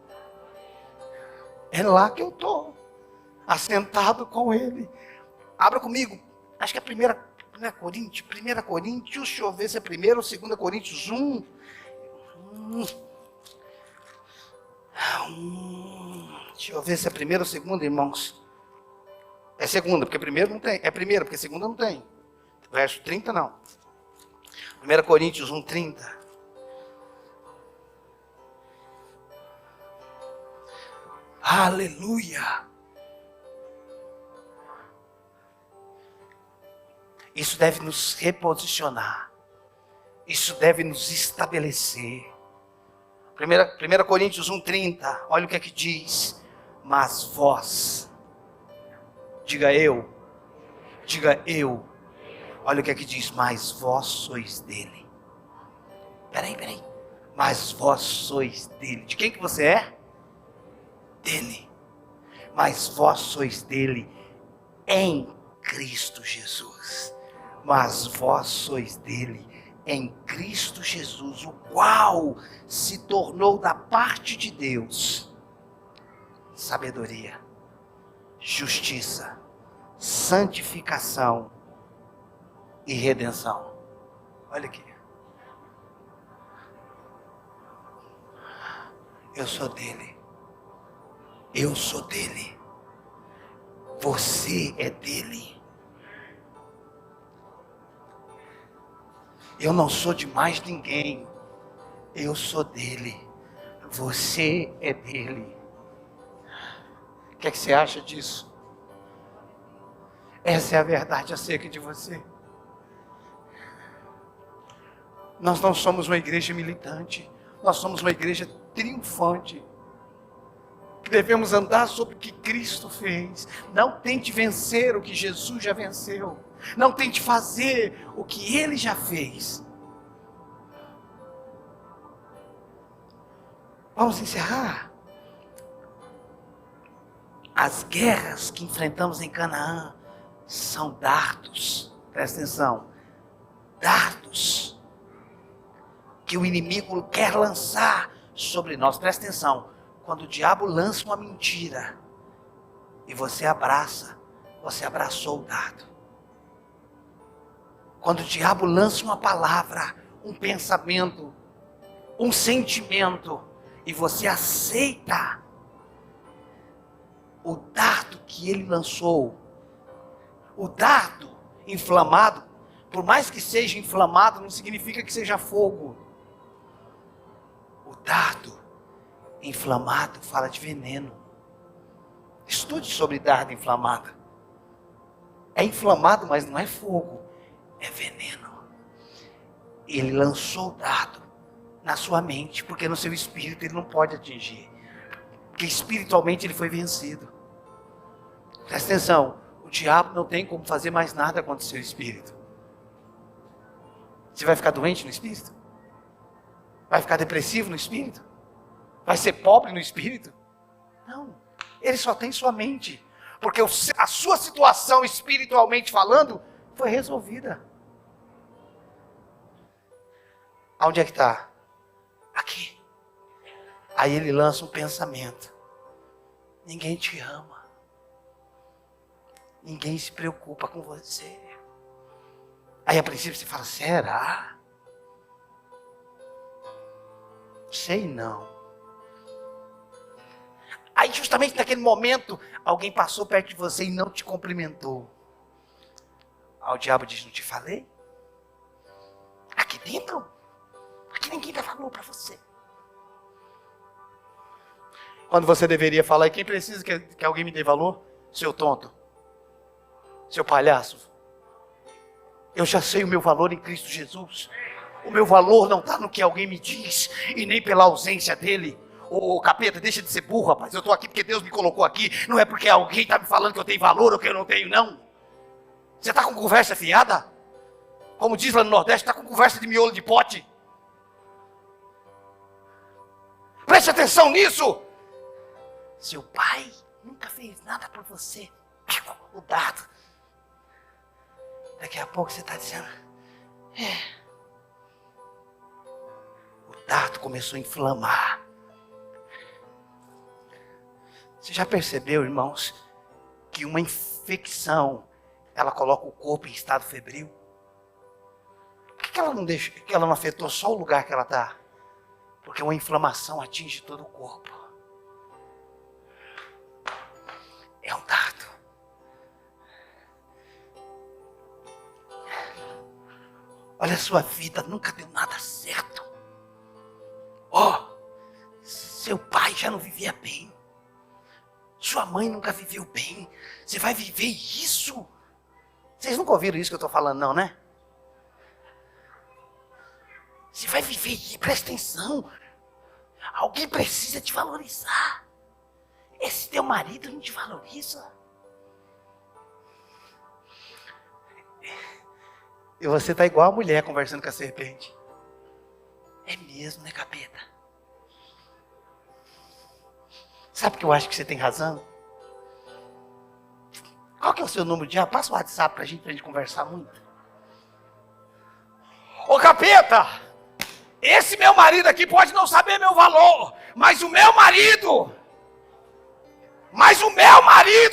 É lá que eu estou. Assentado com Ele. Abra comigo. Acho que é 1 Coríntios, deixa eu ver se é 1 ou 2 Coríntios 1. Deixa eu ver se é 1 ou 2, irmãos. É 2, porque 1 não tem. É 1, porque 2 não tem. Verso 30 não. 1 Coríntios 1, 30. Aleluia! Isso deve nos reposicionar. Isso deve nos estabelecer. 1 Coríntios 1,30, olha o que é que diz. Mas vós, diga eu, olha o que é que diz, mas vós sois dele. Peraí, mas vós sois dele. De quem que você é? Dele. Mas vós sois dele em Cristo Jesus. Mas vós sois dele em Cristo Jesus, o qual se tornou da parte de Deus sabedoria, justiça, santificação e redenção. Olha aqui. Eu sou dele. Eu sou dele. Você é dele. Eu não sou de mais ninguém. Eu sou dele. Você é dele. O que é que você acha disso? Essa é a verdade acerca de você. Nós não somos uma igreja militante. Nós somos uma igreja triunfante. Que devemos andar sobre o que Cristo fez. Não tente vencer o que Jesus já venceu. Não tente fazer o que Ele já fez. Vamos encerrar. As guerras que enfrentamos em Canaã são dardos. Presta atenção. Dardos que o inimigo quer lançar sobre nós. Presta atenção. Quando o diabo lança uma mentira e você abraça, você abraçou o dardo. Quando o diabo lança uma palavra, um pensamento, um sentimento, e você aceita o dardo que ele lançou, o dardo inflamado, por mais que seja inflamado, não significa que seja fogo. O dardo inflamado fala de veneno. Estude sobre dardo inflamado. É inflamado, mas não é fogo. É veneno. Ele lançou o dardo na sua mente, porque no seu espírito ele não pode atingir. Porque espiritualmente ele foi vencido. Presta atenção, o diabo não tem como fazer mais nada contra o seu espírito. Você vai ficar doente no espírito? Vai ficar depressivo no espírito? Vai ser pobre no espírito? Não, ele só tem sua mente. Porque a sua situação espiritualmente falando foi resolvida. Aonde é que está? Aqui. Aí ele lança um pensamento. Ninguém te ama. Ninguém se preocupa com você. Aí a princípio você fala, será? Sei não. Aí justamente naquele momento, alguém passou perto de você e não te cumprimentou. Aí o diabo diz, não te falei? Aqui dentro? Aqui ninguém falou para você. Quando você deveria falar, e quem precisa que alguém me dê valor? Seu tonto. Seu palhaço. Eu já sei o meu valor em Cristo Jesus. O meu valor não está no que alguém me diz, e nem pela ausência dele. Ô capeta, deixa de ser burro, rapaz. Eu estou aqui porque Deus me colocou aqui. Não é porque alguém está me falando que eu tenho valor ou que eu não tenho, não. Você está com conversa fiada? Como diz lá no Nordeste, está com conversa de miolo de pote. Preste atenção nisso. Seu pai nunca fez nada por você. O dardo. Daqui a pouco você está dizendo, o dardo começou a inflamar. Você já percebeu, irmãos, que uma infecção, ela coloca o corpo em estado febril? Por que ela não afetou só o lugar que ela está? Porque uma inflamação atinge todo o corpo. É um dardo. Olha, a sua vida nunca deu nada certo. Seu pai já não vivia bem. Sua mãe nunca viveu bem. Você vai viver isso? Vocês nunca ouviram isso que eu estou falando, não, né? Você vai viver isso, presta atenção. Alguém precisa te valorizar. Esse teu marido não te valoriza. E você está igual a mulher conversando com a serpente. É mesmo, né, capeta? Sabe que eu acho que você tem razão? Qual que é o seu número de... Passa o WhatsApp pra gente conversar muito. Ô capeta! Esse meu marido aqui pode não saber meu valor, mas o meu marido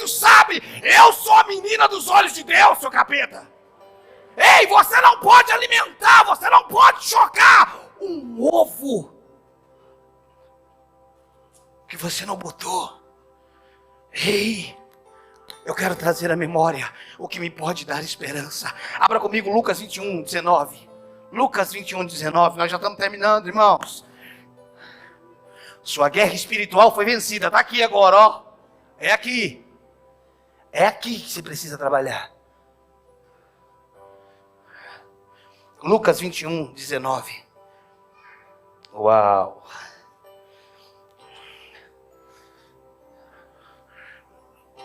sabe, eu sou a menina dos olhos de Deus, seu capeta. Ei, você não pode alimentar, você não pode chocar um ovo que você não botou. Ei, eu quero trazer à memória o que me pode dar esperança. Abra comigo Lucas 21, 19. Lucas 21, 19. Nós já estamos terminando, irmãos. Sua guerra espiritual foi vencida. Está aqui agora, ó. É aqui. É aqui que você precisa trabalhar. Lucas 21, 19. Uau.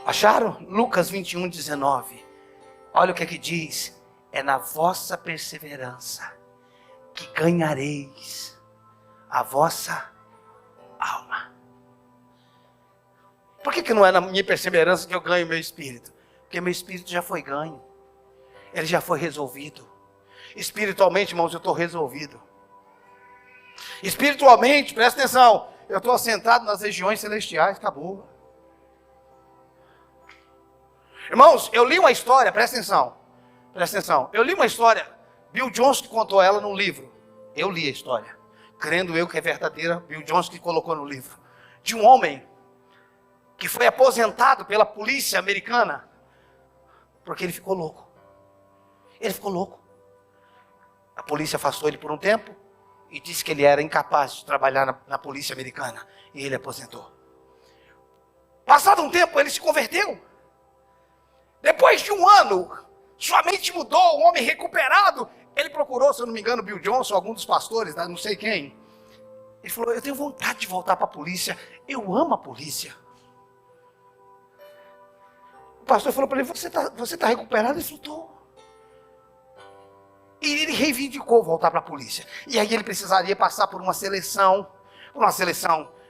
Acharam? Lucas 21, 19. Olha o que é que diz. É na vossa perseverança que ganhareis a vossa alma. Por que não é na minha perseverança que eu ganho meu espírito? Porque meu espírito já foi ganho. Ele já foi resolvido. Espiritualmente, irmãos, eu estou resolvido. Espiritualmente, presta atenção, eu estou assentado nas regiões celestiais, acabou. Irmãos, eu li uma história, presta atenção. Eu li uma história, Bill Johnson que contou ela num livro. Eu li a história, crendo eu que é verdadeira, Bill Johnson que colocou no livro. De um homem que foi aposentado pela polícia americana, porque ele ficou louco. Ele ficou louco. A polícia afastou ele por um tempo e disse que ele era incapaz de trabalhar na polícia americana. E ele aposentou. Passado um tempo, ele se converteu. Depois de um ano, sua mente mudou, um homem recuperado. Ele procurou, se eu não me engano, Bill Johnson, algum dos pastores, não sei quem. Ele falou, eu tenho vontade de voltar para a polícia. Eu amo a polícia. O pastor falou para ele, você tá recuperado? Ele falou, estou. E ele reivindicou voltar para a polícia. E aí ele precisaria passar por uma seleção,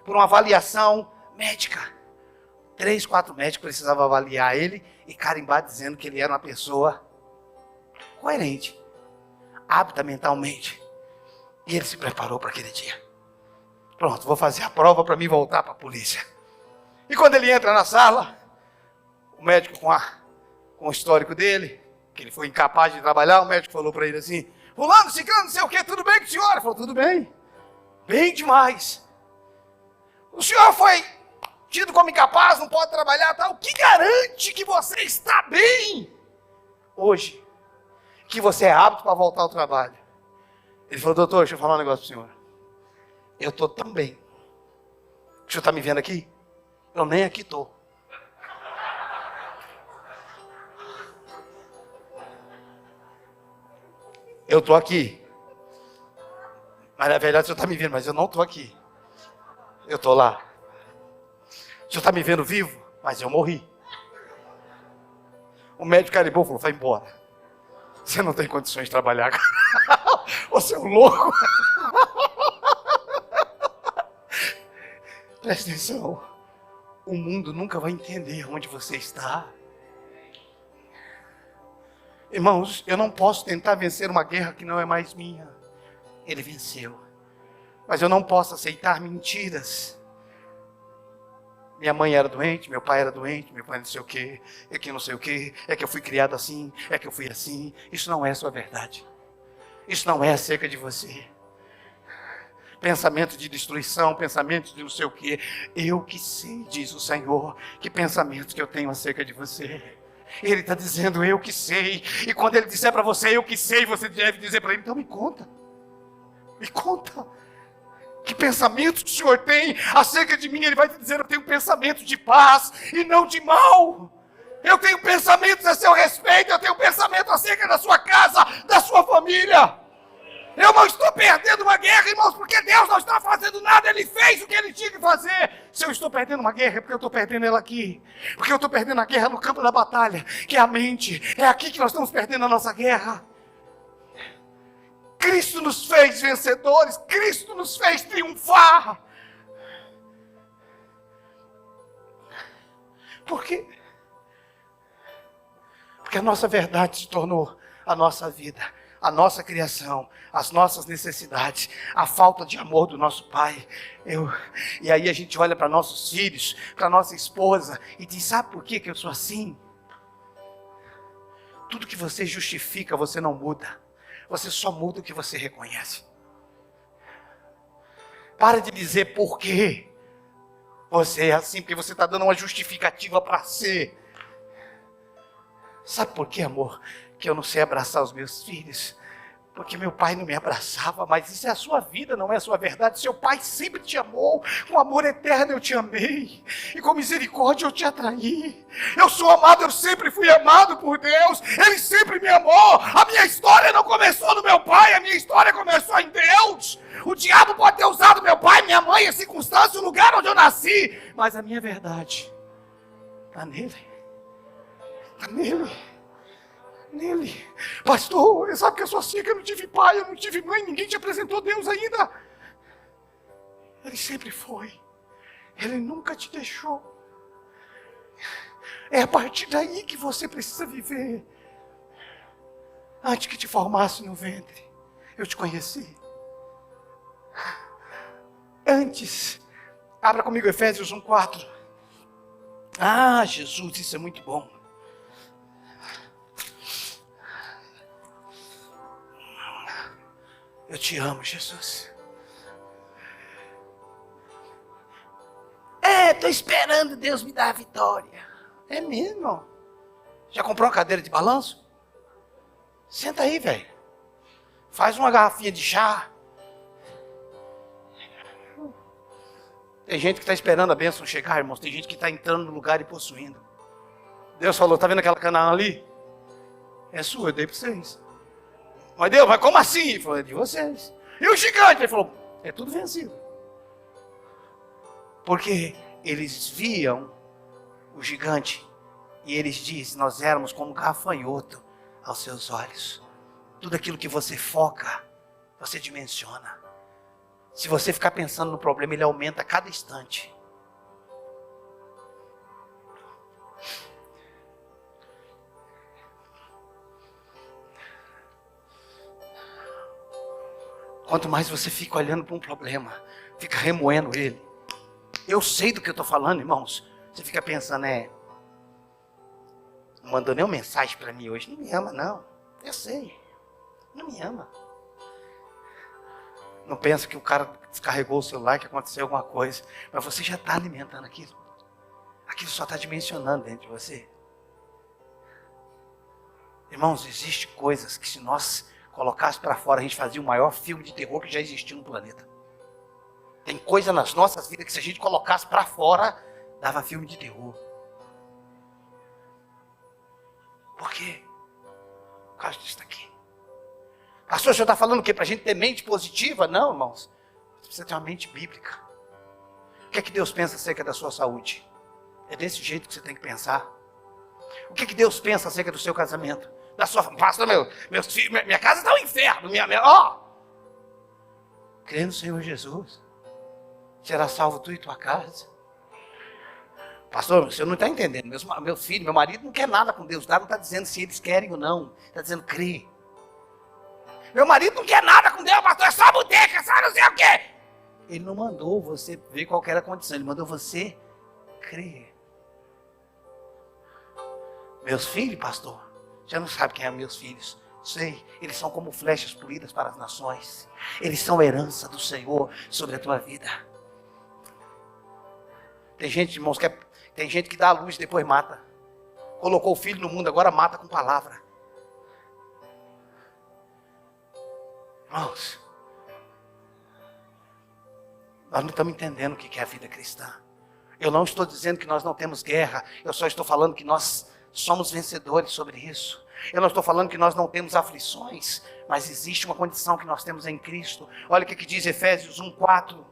por uma avaliação médica. 3, 4 médicos precisavam avaliar ele e carimbar dizendo que ele era uma pessoa coerente, apta mentalmente. E ele se preparou para aquele dia. Pronto, vou fazer a prova para mim voltar para a polícia. E quando ele entra na sala, o médico com o histórico dele, que ele foi incapaz de trabalhar, o médico falou para ele assim, fulano, ciclano, não sei o que, tudo bem com o senhor? Ele falou, tudo bem, bem demais. O senhor foi tido como incapaz, não pode trabalhar, tal. O que garante que você está bem hoje? Que você é apto para voltar ao trabalho? Ele falou, doutor, deixa eu falar um negócio para o senhor. Eu estou tão bem. O senhor está me vendo aqui? Eu nem aqui estou. Eu estou aqui. Mas na verdade o senhor está me vendo, mas eu não estou aqui. Eu estou lá. O senhor está me vendo vivo, mas eu morri. O médico carimbou e falou, vai embora. Você não tem condições de trabalhar. Você é um louco. Presta atenção. O mundo nunca vai entender onde você está. Irmãos, eu não posso tentar vencer uma guerra que não é mais minha. Ele venceu. Mas eu não posso aceitar mentiras. Minha mãe era doente, meu pai era doente, meu pai não sei o quê, é que não sei o quê, é que eu fui criado assim, é que eu fui assim. Isso não é a sua verdade. Isso não é acerca de você. Pensamento de destruição, pensamento de não sei o quê. Eu que sei, diz o Senhor, que pensamentos que eu tenho acerca de você. Ele está dizendo, eu que sei. E quando ele disser para você, eu que sei, você deve dizer para ele, então me conta. Me conta. Que pensamentos que o Senhor tem acerca de mim? Ele vai te dizer, eu tenho pensamentos de paz e não de mal. Eu tenho pensamentos a seu respeito, eu tenho pensamento acerca da sua casa, da sua família. Eu não estou perdendo uma guerra, irmãos, porque Deus não está fazendo nada, Ele fez o que Ele tinha que fazer. Se eu estou perdendo uma guerra, é porque eu estou perdendo ela aqui. Porque eu estou perdendo a guerra no campo da batalha, que é a mente. É aqui que nós estamos perdendo a nossa guerra. Cristo nos fez vencedores, Cristo nos fez triunfar. Por quê? Porque a nossa verdade se tornou a nossa vida, a nossa criação, as nossas necessidades, a falta de amor do nosso pai. E aí a gente olha para nossos filhos, para nossa esposa e diz, sabe por que eu sou assim? Tudo que você justifica, você não muda. Você só muda o que você reconhece. Para de dizer por quê você é assim, porque você está dando uma justificativa para ser. Sabe por quê, amor? Que eu não sei abraçar os meus filhos. Porque meu pai não me abraçava, mas isso é a sua vida, não é a sua verdade. Seu pai sempre te amou, com amor eterno eu te amei, e com misericórdia eu te atraí. Eu sou amado, eu sempre fui amado por Deus, Ele sempre me amou. A minha história não começou no meu pai, a minha história começou em Deus. O diabo pode ter usado meu pai, minha mãe, a circunstância, o lugar onde eu nasci, mas a minha verdade está nele, está nele. Nele. Pastor, sabe que eu sou assim, que eu não tive pai, eu não tive mãe, ninguém te apresentou Deus ainda. Ele sempre foi. Ele nunca te deixou. É a partir daí que você precisa viver. Antes que te formasse no ventre, eu te conheci. Antes, abra comigo Efésios 1:4. Ah, Jesus, isso é muito bom. Eu te amo, Jesus. Estou esperando Deus me dar a vitória. É mesmo? Já comprou uma cadeira de balanço? Senta aí, velho. Faz uma garrafinha de chá. Tem gente que está esperando a bênção chegar, irmãos. Tem gente que está entrando no lugar e possuindo. Deus falou, está vendo aquela Canaã ali? É sua, eu dei para vocês. Mas Deus, mas como assim? Ele falou, é de vocês. E o gigante? Ele falou, é tudo vencido. Porque eles viam o gigante e eles dizem, nós éramos como gafanhoto aos seus olhos. Tudo aquilo que você foca, você dimensiona. Se você ficar pensando no problema, ele aumenta a cada instante. Quanto mais você fica olhando para um problema, fica remoendo ele. Eu sei do que eu estou falando, irmãos. Você fica pensando, não mandou nenhuma mensagem para mim hoje. Não me ama, não. Eu sei. Não me ama. Não pensa que o cara descarregou o celular, que aconteceu alguma coisa. Mas você já está alimentando aquilo. Aquilo só está dimensionando dentro de você. Irmãos, existem coisas que se nós colocasse para fora, a gente fazia o maior filme de terror que já existiu no planeta. Tem coisa nas nossas vidas que se a gente colocasse para fora, dava filme de terror. Por quê? Por causa disso aqui. Pastor, o senhor está falando o quê? Para a gente ter mente positiva? Não, irmãos. Você precisa ter uma mente bíblica. O que é que Deus pensa acerca da sua saúde? É desse jeito que você tem que pensar. O que é que Deus pensa acerca do seu casamento? Da sua pastor, meus filhos, minha casa está um inferno. Crê no Senhor Jesus. Será salvo tu e tua casa. Pastor, o senhor não está entendendo. Meu filho, meu marido não quer nada com Deus. Não está dizendo se eles querem ou não. Está dizendo crê. Meu marido não quer nada com Deus, pastor. É só boteca, só não sei o quê. Ele não mandou você ver qual era a condição, Ele mandou você crer. Meus filhos, pastor, já não sabe quem são meus filhos. Sei, eles são como flechas polidas para as nações. Eles são herança do Senhor sobre a tua vida. Tem gente, irmãos, tem gente que dá a luz e depois mata. Colocou o filho no mundo, agora mata com palavra. Irmãos, nós não estamos entendendo o que é a vida cristã. Eu não estou dizendo que nós não temos guerra. Eu só estou falando que nós somos vencedores sobre isso. Eu não estou falando que nós não temos aflições, mas existe uma condição que nós temos em Cristo. Olha o que diz Efésios 1:4.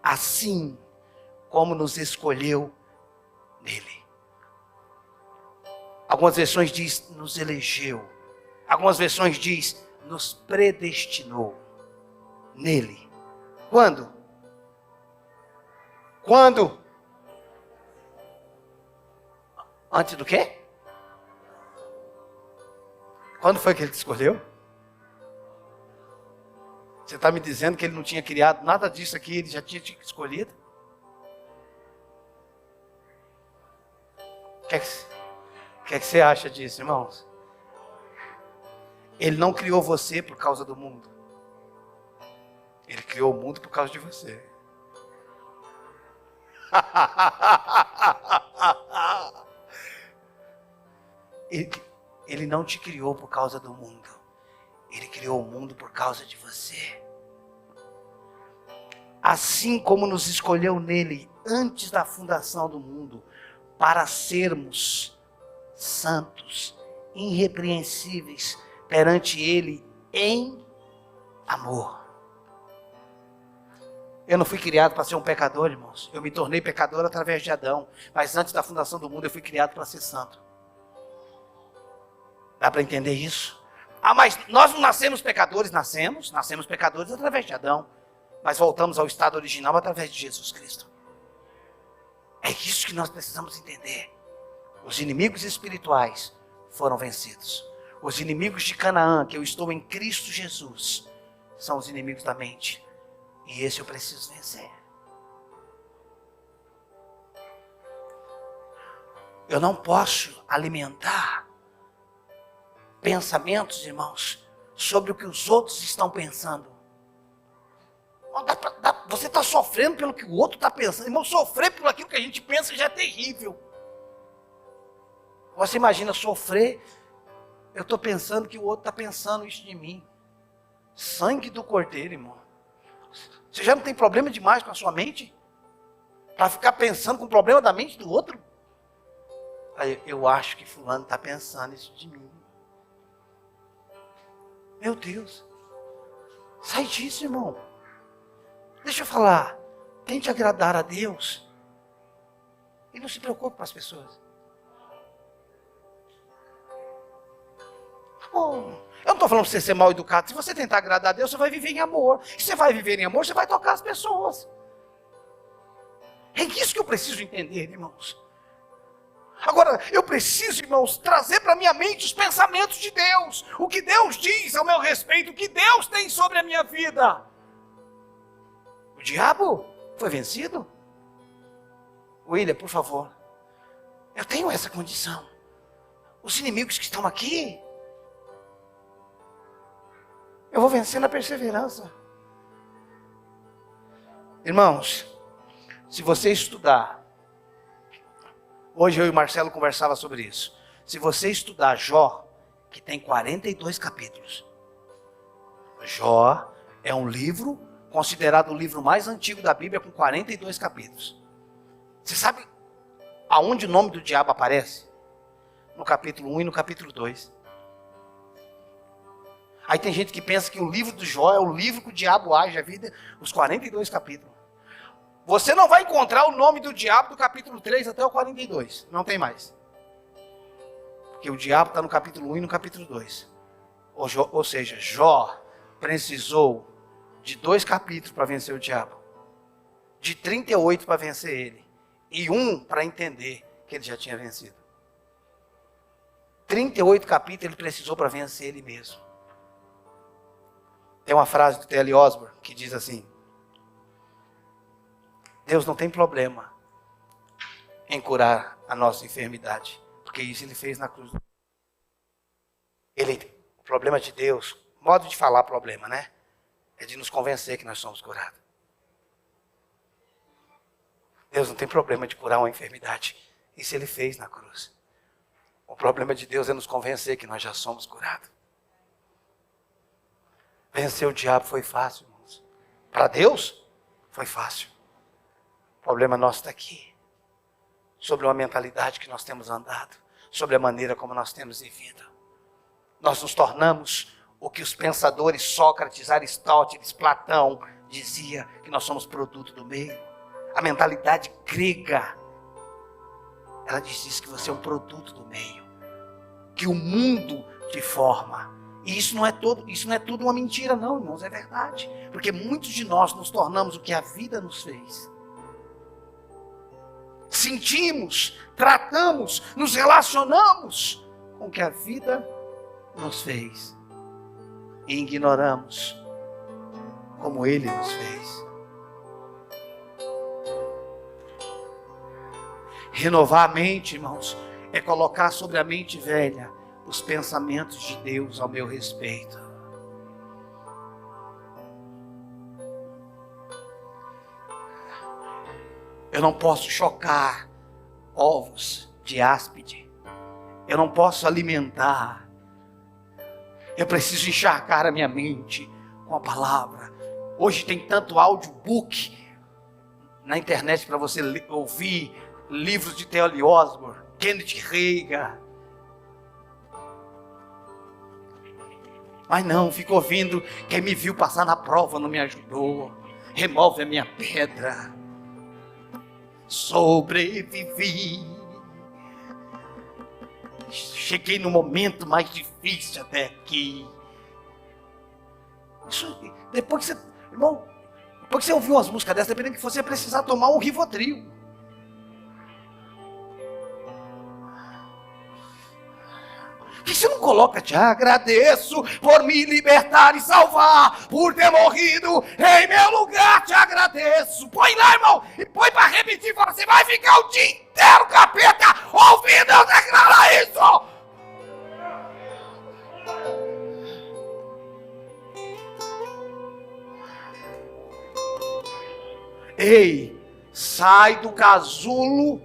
Assim como nos escolheu nele. Algumas versões diz nos elegeu. Algumas versões diz nos predestinou nele. Quando? Quando? Antes do quê? Quando foi que ele te escolheu? Você está me dizendo que ele não tinha criado nada disso aqui, ele já tinha te escolhido? O que é que você acha disso, irmãos? Ele não criou você por causa do mundo. Ele criou o mundo por causa de você. Ele não te criou por causa do mundo. Ele criou o mundo por causa de você. Assim como nos escolheu nele antes da fundação do mundo, para sermos santos, irrepreensíveis perante ele em amor. Eu não fui criado para ser um pecador, irmãos. Eu me tornei pecador através de Adão. Mas antes da fundação do mundo eu fui criado para ser santo. Dá para entender isso? Ah, mas nós não nascemos pecadores. Nascemos pecadores através de Adão. Mas voltamos ao estado original através de Jesus Cristo. É isso que nós precisamos entender. Os inimigos espirituais foram vencidos. Os inimigos de Canaã, que eu estou em Cristo Jesus, são os inimigos da mente. E esse eu preciso vencer. Eu não posso alimentar pensamentos, irmãos, sobre o que os outros estão pensando. Você está sofrendo pelo que o outro está pensando. Irmão, sofrer por aquilo que a gente pensa já é terrível. Você imagina sofrer, eu estou pensando que o outro está pensando isso de mim. Sangue do Cordeiro, irmão. Você já não tem problema demais com a sua mente? Para ficar pensando com o problema da mente do outro? Aí, eu acho que fulano está pensando isso de mim. Meu Deus. Sai disso, irmão. Deixa eu falar. Tente agradar a Deus. E não se preocupe com as pessoas. Bom, eu não estou falando para você ser mal educado. Se você tentar agradar a Deus, você vai viver em amor. E se você vai viver em amor, você vai tocar as pessoas. É isso que eu preciso entender, irmãos. Agora, eu preciso, irmãos, trazer para minha mente os pensamentos de Deus. O que Deus diz ao meu respeito. O que Deus tem sobre a minha vida. O diabo foi vencido? William, por favor. Eu tenho essa condição. Os inimigos que estão aqui, eu vou vencer na perseverança. Irmãos, se você estudar, hoje eu e o Marcelo conversava sobre isso. Se você estudar Jó, que tem 42 capítulos. Jó é um livro considerado o livro mais antigo da Bíblia, com 42 capítulos. Você sabe aonde o nome do diabo aparece? No capítulo 1 e no capítulo 2. Aí tem gente que pensa que o livro do Jó é o livro que o diabo age a vida, os 42 capítulos. Você não vai encontrar o nome do diabo do capítulo 3 até o 42. Não tem mais. Porque o diabo está no capítulo 1 e no capítulo 2. Ou seja, Jó precisou de 2 capítulos para vencer o diabo. De 38 para vencer ele. E 1 para entender que ele já tinha vencido. 38 capítulos ele precisou para vencer ele mesmo. Tem uma frase do T.L. Osborne que diz assim: Deus não tem problema em curar a nossa enfermidade, porque isso Ele fez na cruz. O problema de Deus, modo de falar problema, né? É de nos convencer que nós somos curados. Deus não tem problema de curar uma enfermidade. Isso Ele fez na cruz. O problema de Deus é nos convencer que nós já somos curados. Vencer o diabo foi fácil, irmãos. Para Deus, foi fácil. O problema nosso está aqui. Sobre uma mentalidade que nós temos andado. Sobre a maneira como nós temos vivido. Nós nos tornamos o que os pensadores Sócrates, Aristóteles, Platão dizia, que nós somos produto do meio. A mentalidade grega, ela diz que você é um produto do meio, que o mundo te forma. E isso não é tudo uma mentira, não, irmãos, é verdade. Porque muitos de nós nos tornamos o que a vida nos fez. Sentimos, tratamos, nos relacionamos com o que a vida nos fez. E ignoramos como Ele nos fez. Renovar a mente, irmãos, é colocar sobre a mente velha os pensamentos de Deus ao meu respeito. Eu não posso chocar ovos de áspide. Eu não posso alimentar. Eu preciso encharcar a minha mente com a palavra. Hoje tem tanto audiobook na internet para você ouvir livros de T.L. Osborne, Kenneth Reagan. Mas não, fico ouvindo. Quem me viu passar na prova não me ajudou. Remove a minha pedra. Sobrevivi. Cheguei no momento mais difícil até aqui. Depois que você, irmão, depois que você ouviu umas músicas dessas, dependendo que você precisar tomar um Rivotril. Por que você não coloca, te agradeço por me libertar e salvar, por ter morrido em meu lugar, te agradeço. Põe lá, irmão, e põe para repetir, fala, você vai ficar o dia inteiro, capeta, ouvindo eu declarar isso. Ei, sai do casulo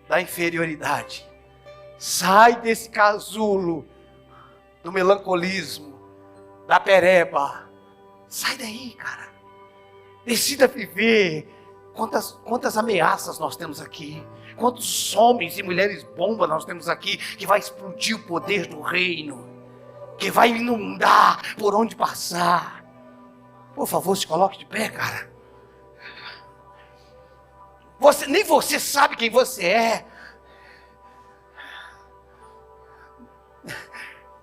da inferioridade. Sai desse casulo do melancolismo, da pereba. Sai daí, cara. Decida viver. Quantas ameaças nós temos aqui. Quantos homens e mulheres bomba nós temos aqui, que vai explodir o poder do reino, que vai inundar por onde passar. Por favor, se coloque de pé, cara. Nem você sabe quem você é.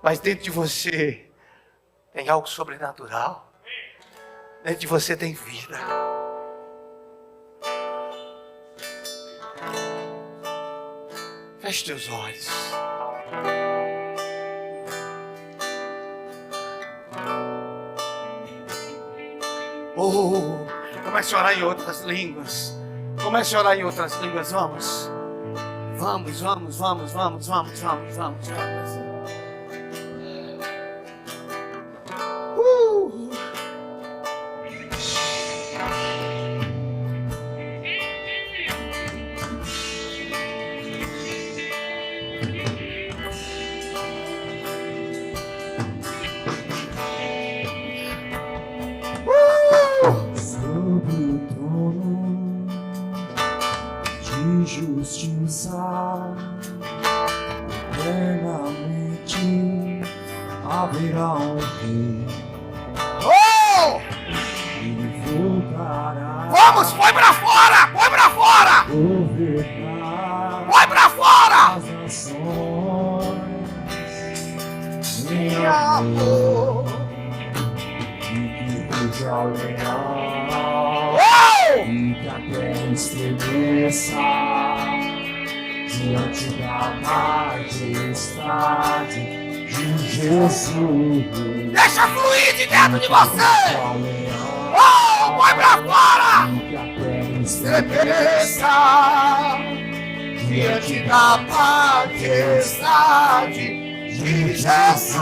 Mas dentro de você tem algo sobrenatural. Dentro de você tem vida. Feche teus olhos. Comece a orar em outras línguas. Comece a orar em outras línguas. Vamos. Justiça eternamente haverá um rei. E voltará. Vamos, põe pra fora! Põe pra fora! Governar Põe pra fora! as nações em Em amor. amor. E que ruja o leão. E que a terra estremeça diante da majestade Jesus. Deixa fluir de dentro de você. Oh, vai pra fora. Estremeça diante da majestade de Jesus.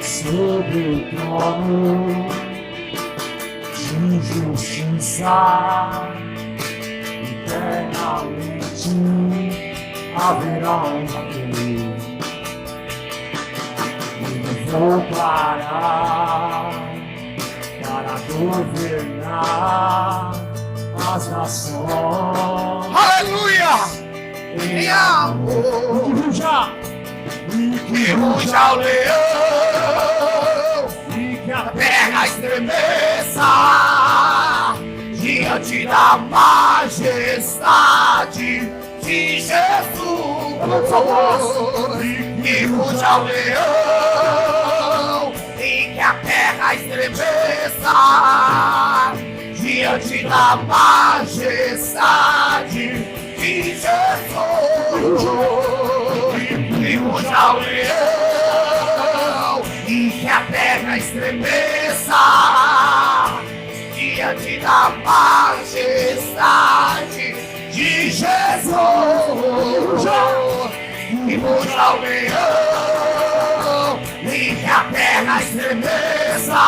Sobre o trono de justiça, eternamente haverá um rei. Ele voltará para governar as nações. Aleluia! Em amor, que ruja o leão, E que a a terra estremeça diante da majestade de Jesus. Que ruja o leão e que a terra estremeça diante da majestade de Jesus. Que ruja o leão e que a terra estremeça diante da majestade de Jesus. Que ruja o leão e que a terra estremeça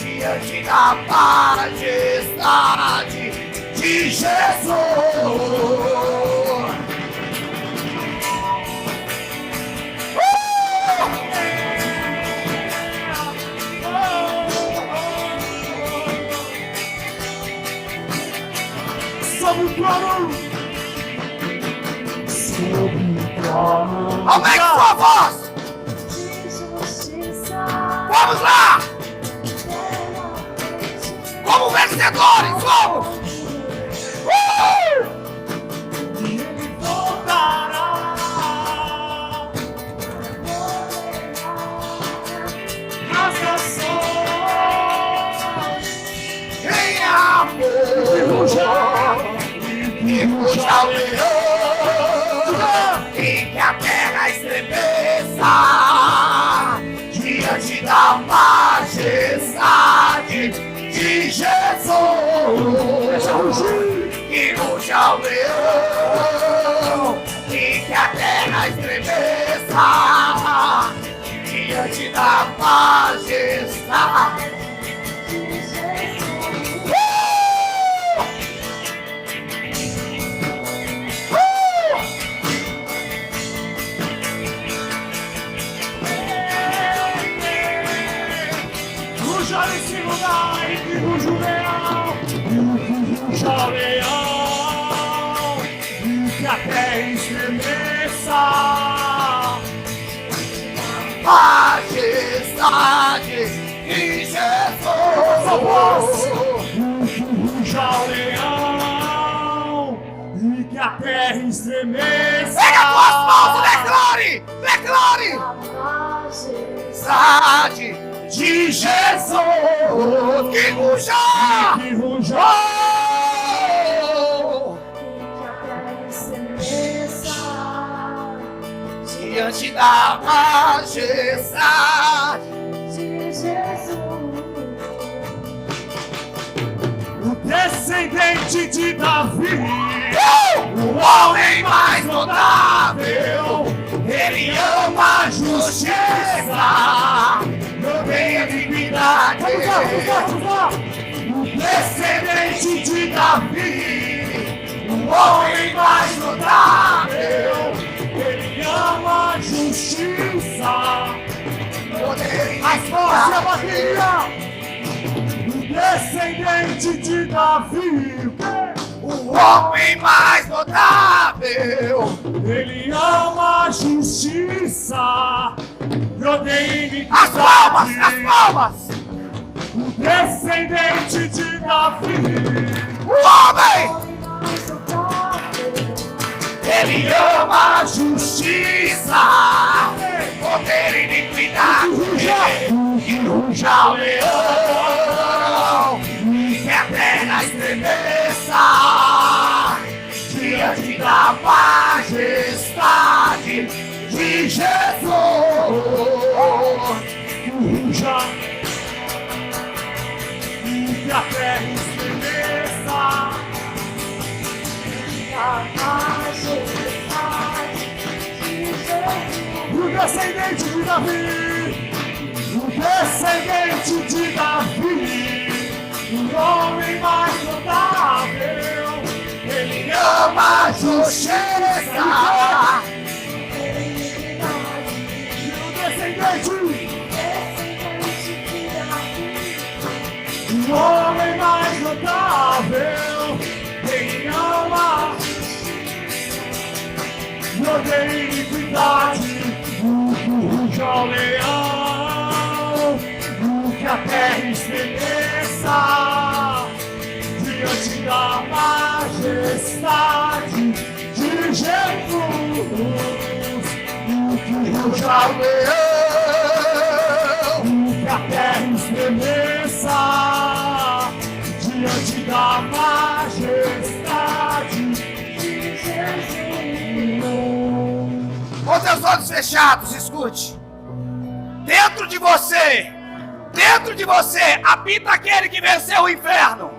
diante da majestade de Jesus. sobre o trono, sobre o trono. Aumente sua voz! Vamos lá! Como vencedores, vamos! E ele voltará às nações. Em amor, que ruja o leão e que a terra estremeça diante da majestade de Jesus. Que ruja o leão e que a terra estremeça diante da majestade. Ruja nesse lugar e que ruja o leão, ruja o leão, e que a terra estremeça. Majestade de Jesus. Ruja o leão, e que a terra estremeça. Pega as tuas mãos e declare! Declare! Majestade de Jesus. Que ruja! Que ruja. Diante da majestade de Jesus. O descendente de Davi, o homem mais notável, ele ama a justiça, também a dignidade. O descendente de Davi, o homem mais notável, ele ama a justiça. poder e Mais forte a dignidade. bateria. O descendente de Davi, O homem mais notável, ele ama a justiça. E odeia iniquidade. as palmas, as palmas. O descendente de Davi, O homem, ele ama a justiça. ruja o leão, e que a terra estremeça diante da majestade de Jesus. Que ruja e que a terra estremeça A majestade de Jesus. o descendente de Davi, o descendente de Davi, o homem mais notável, ele ama a justiça. E o descendente, o homem mais notável, ele ama não tem iniquidade, o que ruja o leão, o que a terra estremeça diante da majestade de Jesus. O que ruja o leão, o que a terra estremeça diante da majestade de Jesus. Com seus olhos fechados, escute. Dentro de você habita aquele que venceu o inferno.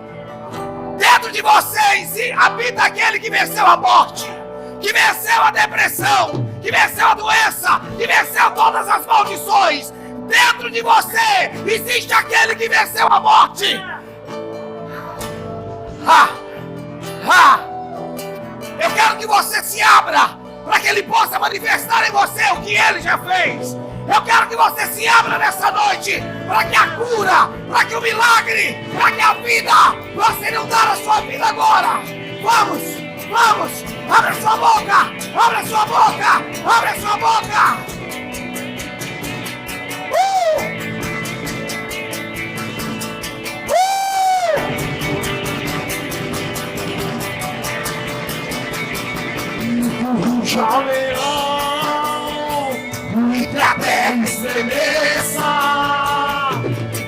Dentro de você em si habita aquele que venceu a morte, que venceu a depressão, que venceu a doença, que venceu todas as maldições. Dentro de você existe aquele que venceu a morte. Eu quero que você se abra para que ele possa manifestar em você o que ele já fez. Eu quero que você se abra nessa noite para que a cura, para que o milagre, para que a vida possa inundar a sua vida agora. Vamos, abre a sua boca, abre a sua boca, abre a sua boca. Ruja o leão, e que a terra estremeça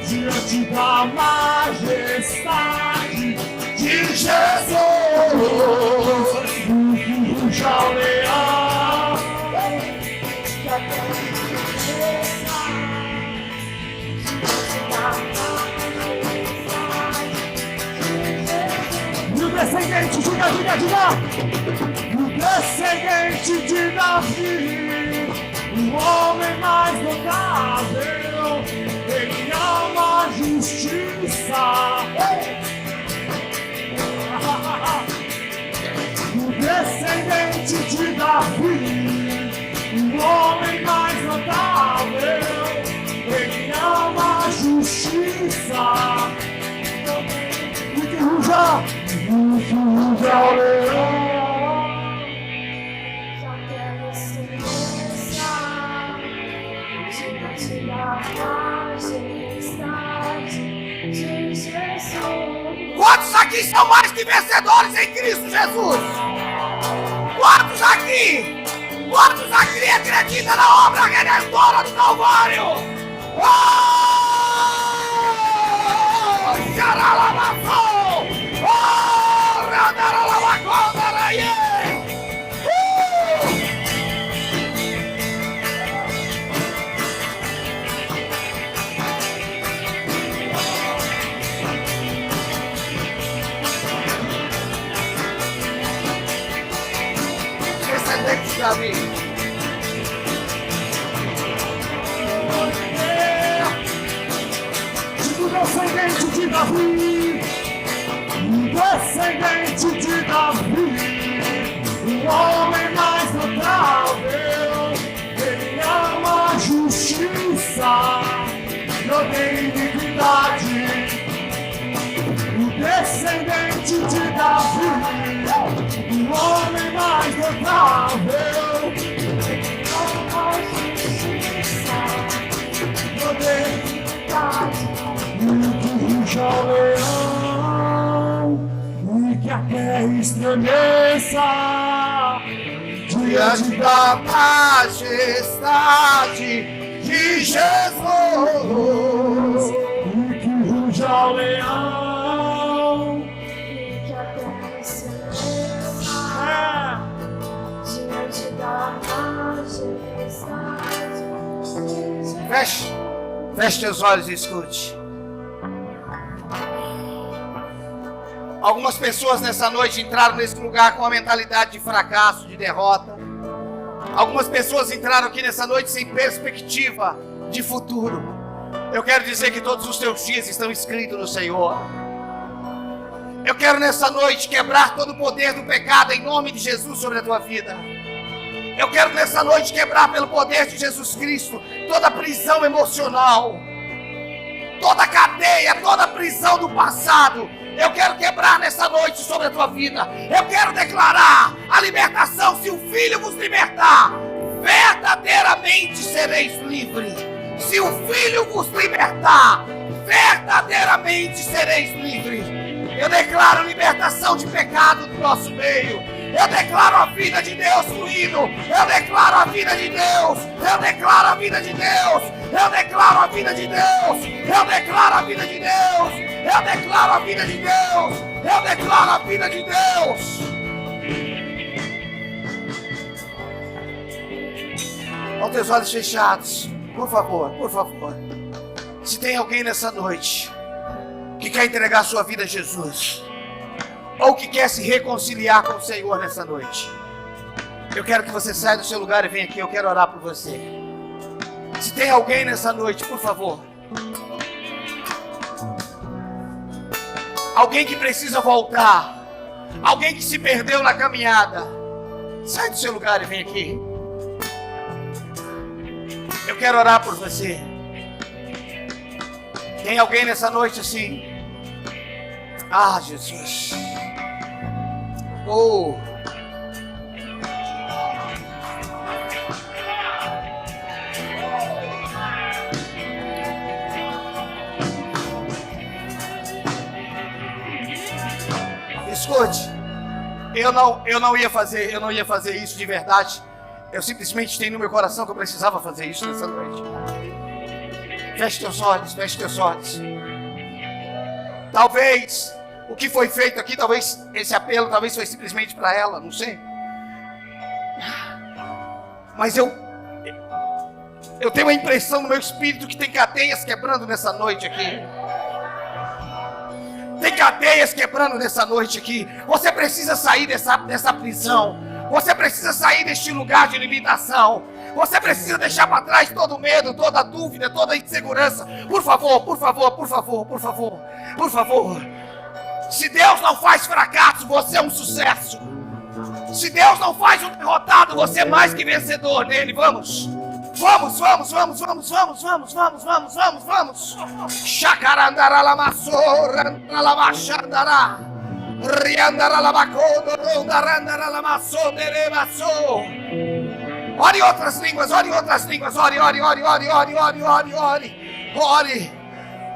diante da majestade de Jesus. Ruja o leão, Que a terra estremeça diante da majestade de Jesus. e o descendente, diga. O descendente de Davi, o homem mais notável, ele ama a justiça. O descendente de Davi, o homem mais notável, ele ama a justiça. E que ruja o leão. Quantos aqui são mais que vencedores em Cristo Jesus? Quantos aqui acreditam na obra redentora do Calvário? Oh! Xaralabafou! Oh! Randaralabacondaraie! Descendente de Davi. Descendente de Davi, descendente de Davi, o homem mais notável, ele ama a justiça, não tem iniquidade. O descendente de Davi, o homem mais notável, ele ama a justiça, não tem iniquidade. Ruja o leão, e que a terra estremeça Diante da majestade de Jesus. ruja o leão. e que a terra estremeça diante da majestade. Feche teus olhos e escute. Algumas pessoas nessa noite entraram nesse lugar com uma mentalidade de fracasso, de derrota. Algumas pessoas entraram aqui nessa noite sem perspectiva de futuro. Eu quero dizer que todos os teus dias estão escritos no Senhor. Eu quero nessa noite quebrar todo o poder do pecado em nome de Jesus sobre a tua vida. Eu quero nessa noite quebrar pelo poder de Jesus Cristo toda prisão emocional, toda cadeia, toda prisão do passado. Eu quero quebrar nessa noite sobre a tua vida. Eu quero declarar a libertação. Se o Filho vos libertar, verdadeiramente sereis livres. Se o Filho vos libertar, verdadeiramente sereis livres. Eu declaro libertação de pecado do nosso meio. Eu declaro a vida de Deus fluindo. Eu declaro a vida de Deus. Eu declaro a vida de Deus. Eu declaro a vida de Deus. Eu declaro a vida de Deus. Eu declaro a vida de Deus. Eu declaro a vida de Deus. Com teus olhos fechados, por favor, por favor. Se tem alguém nessa noite que quer entregar sua vida a Jesus, ou que quer se reconciliar com o Senhor nessa noite, eu quero que você saia do seu lugar e venha aqui. Eu quero orar por você. Se tem alguém nessa noite, por favor, alguém que precisa voltar, alguém que se perdeu na caminhada, sai do seu lugar e vem aqui. Eu quero orar por você. Tem alguém nessa noite assim? Ah, Jesus. Oh. Escute, eu não ia fazer isso de verdade. Eu simplesmente tenho no meu coração que eu precisava fazer isso nessa noite. Feche teus olhos, feche teus olhos. Talvez o que foi feito aqui, talvez esse apelo, talvez foi simplesmente para ela, não sei. Mas eu tenho a impressão no meu espírito que tem cadeias quebrando nessa noite aqui. Tem cadeias quebrando nessa noite aqui. Você precisa sair dessa prisão. Você precisa sair deste lugar de limitação. Você precisa deixar para trás todo o medo, toda a dúvida, toda a insegurança. Por favor, por favor, por favor, por favor, por favor. Se Deus não faz fracasso, você é um sucesso. Se Deus não faz um derrotado, você é mais que vencedor nele. Vamos. Vamos, vamos, vamos, vamos, vamos, vamos, vamos, vamos, vamos, vamos. Chacarandara lamassora, lamachandara. Riandara lamacodo, rondarandara lamassodere massou. Ore em outras línguas, ore em outras línguas, ore, ore, ore, ore, ore, ore, ore, ore, ore.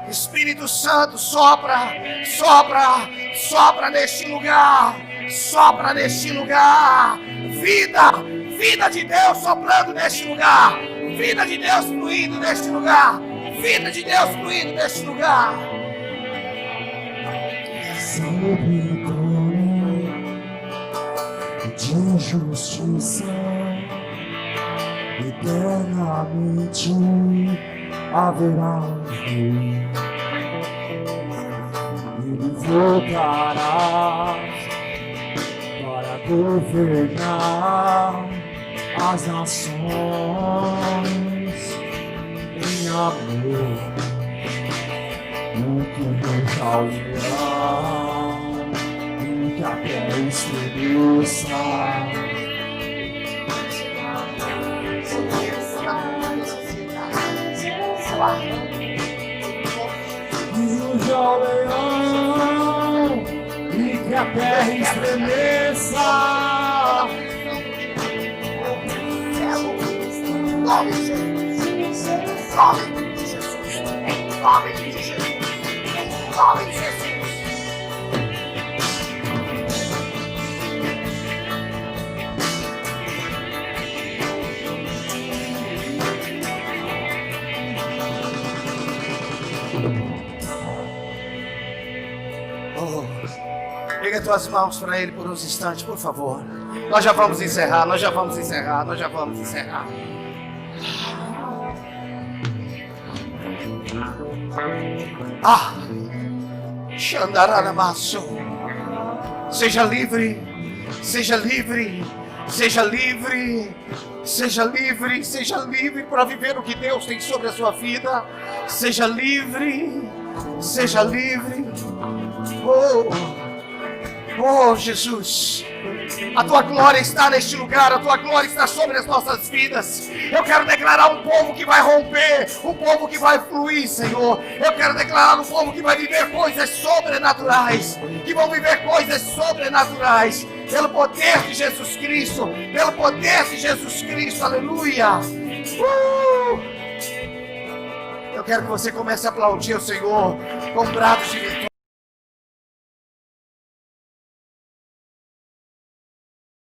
Espírito Santo, sopra, sopra, sopra neste lugar, sopra neste lugar. Vida, vida de Deus soprando neste lugar, vida de Deus fluindo neste lugar, vida de Deus fluindo neste lugar. Sobre o trono de justiça, eternamente haverá um rei. Ele voltará para governar as nações em amor. O que ruja o leão, e que a terra estremeça. Ruja o leão, e que a terra estremeça. Nome de Jesus, nome de Jesus, nome de Jesus, nome de Jesus. tuas mãos para Ele por uns instantes, por favor. Nós já vamos encerrar, nós já vamos encerrar, nós já vamos encerrar. Ah! Xandararamaço. Seja livre, seja livre, seja livre, seja livre, seja livre para viver o que Deus tem sobre a sua vida. Seja livre, seja livre. Oh Jesus, a tua glória está neste lugar, a tua glória está sobre as nossas vidas. Eu quero declarar um povo que vai romper, um povo que vai fluir, Senhor. Eu quero declarar um povo que vai viver coisas sobrenaturais, que vão viver coisas sobrenaturais, pelo poder de Jesus Cristo, pelo poder de Jesus Cristo, aleluia. Eu quero que você comece a aplaudir o Senhor com brados de vitória.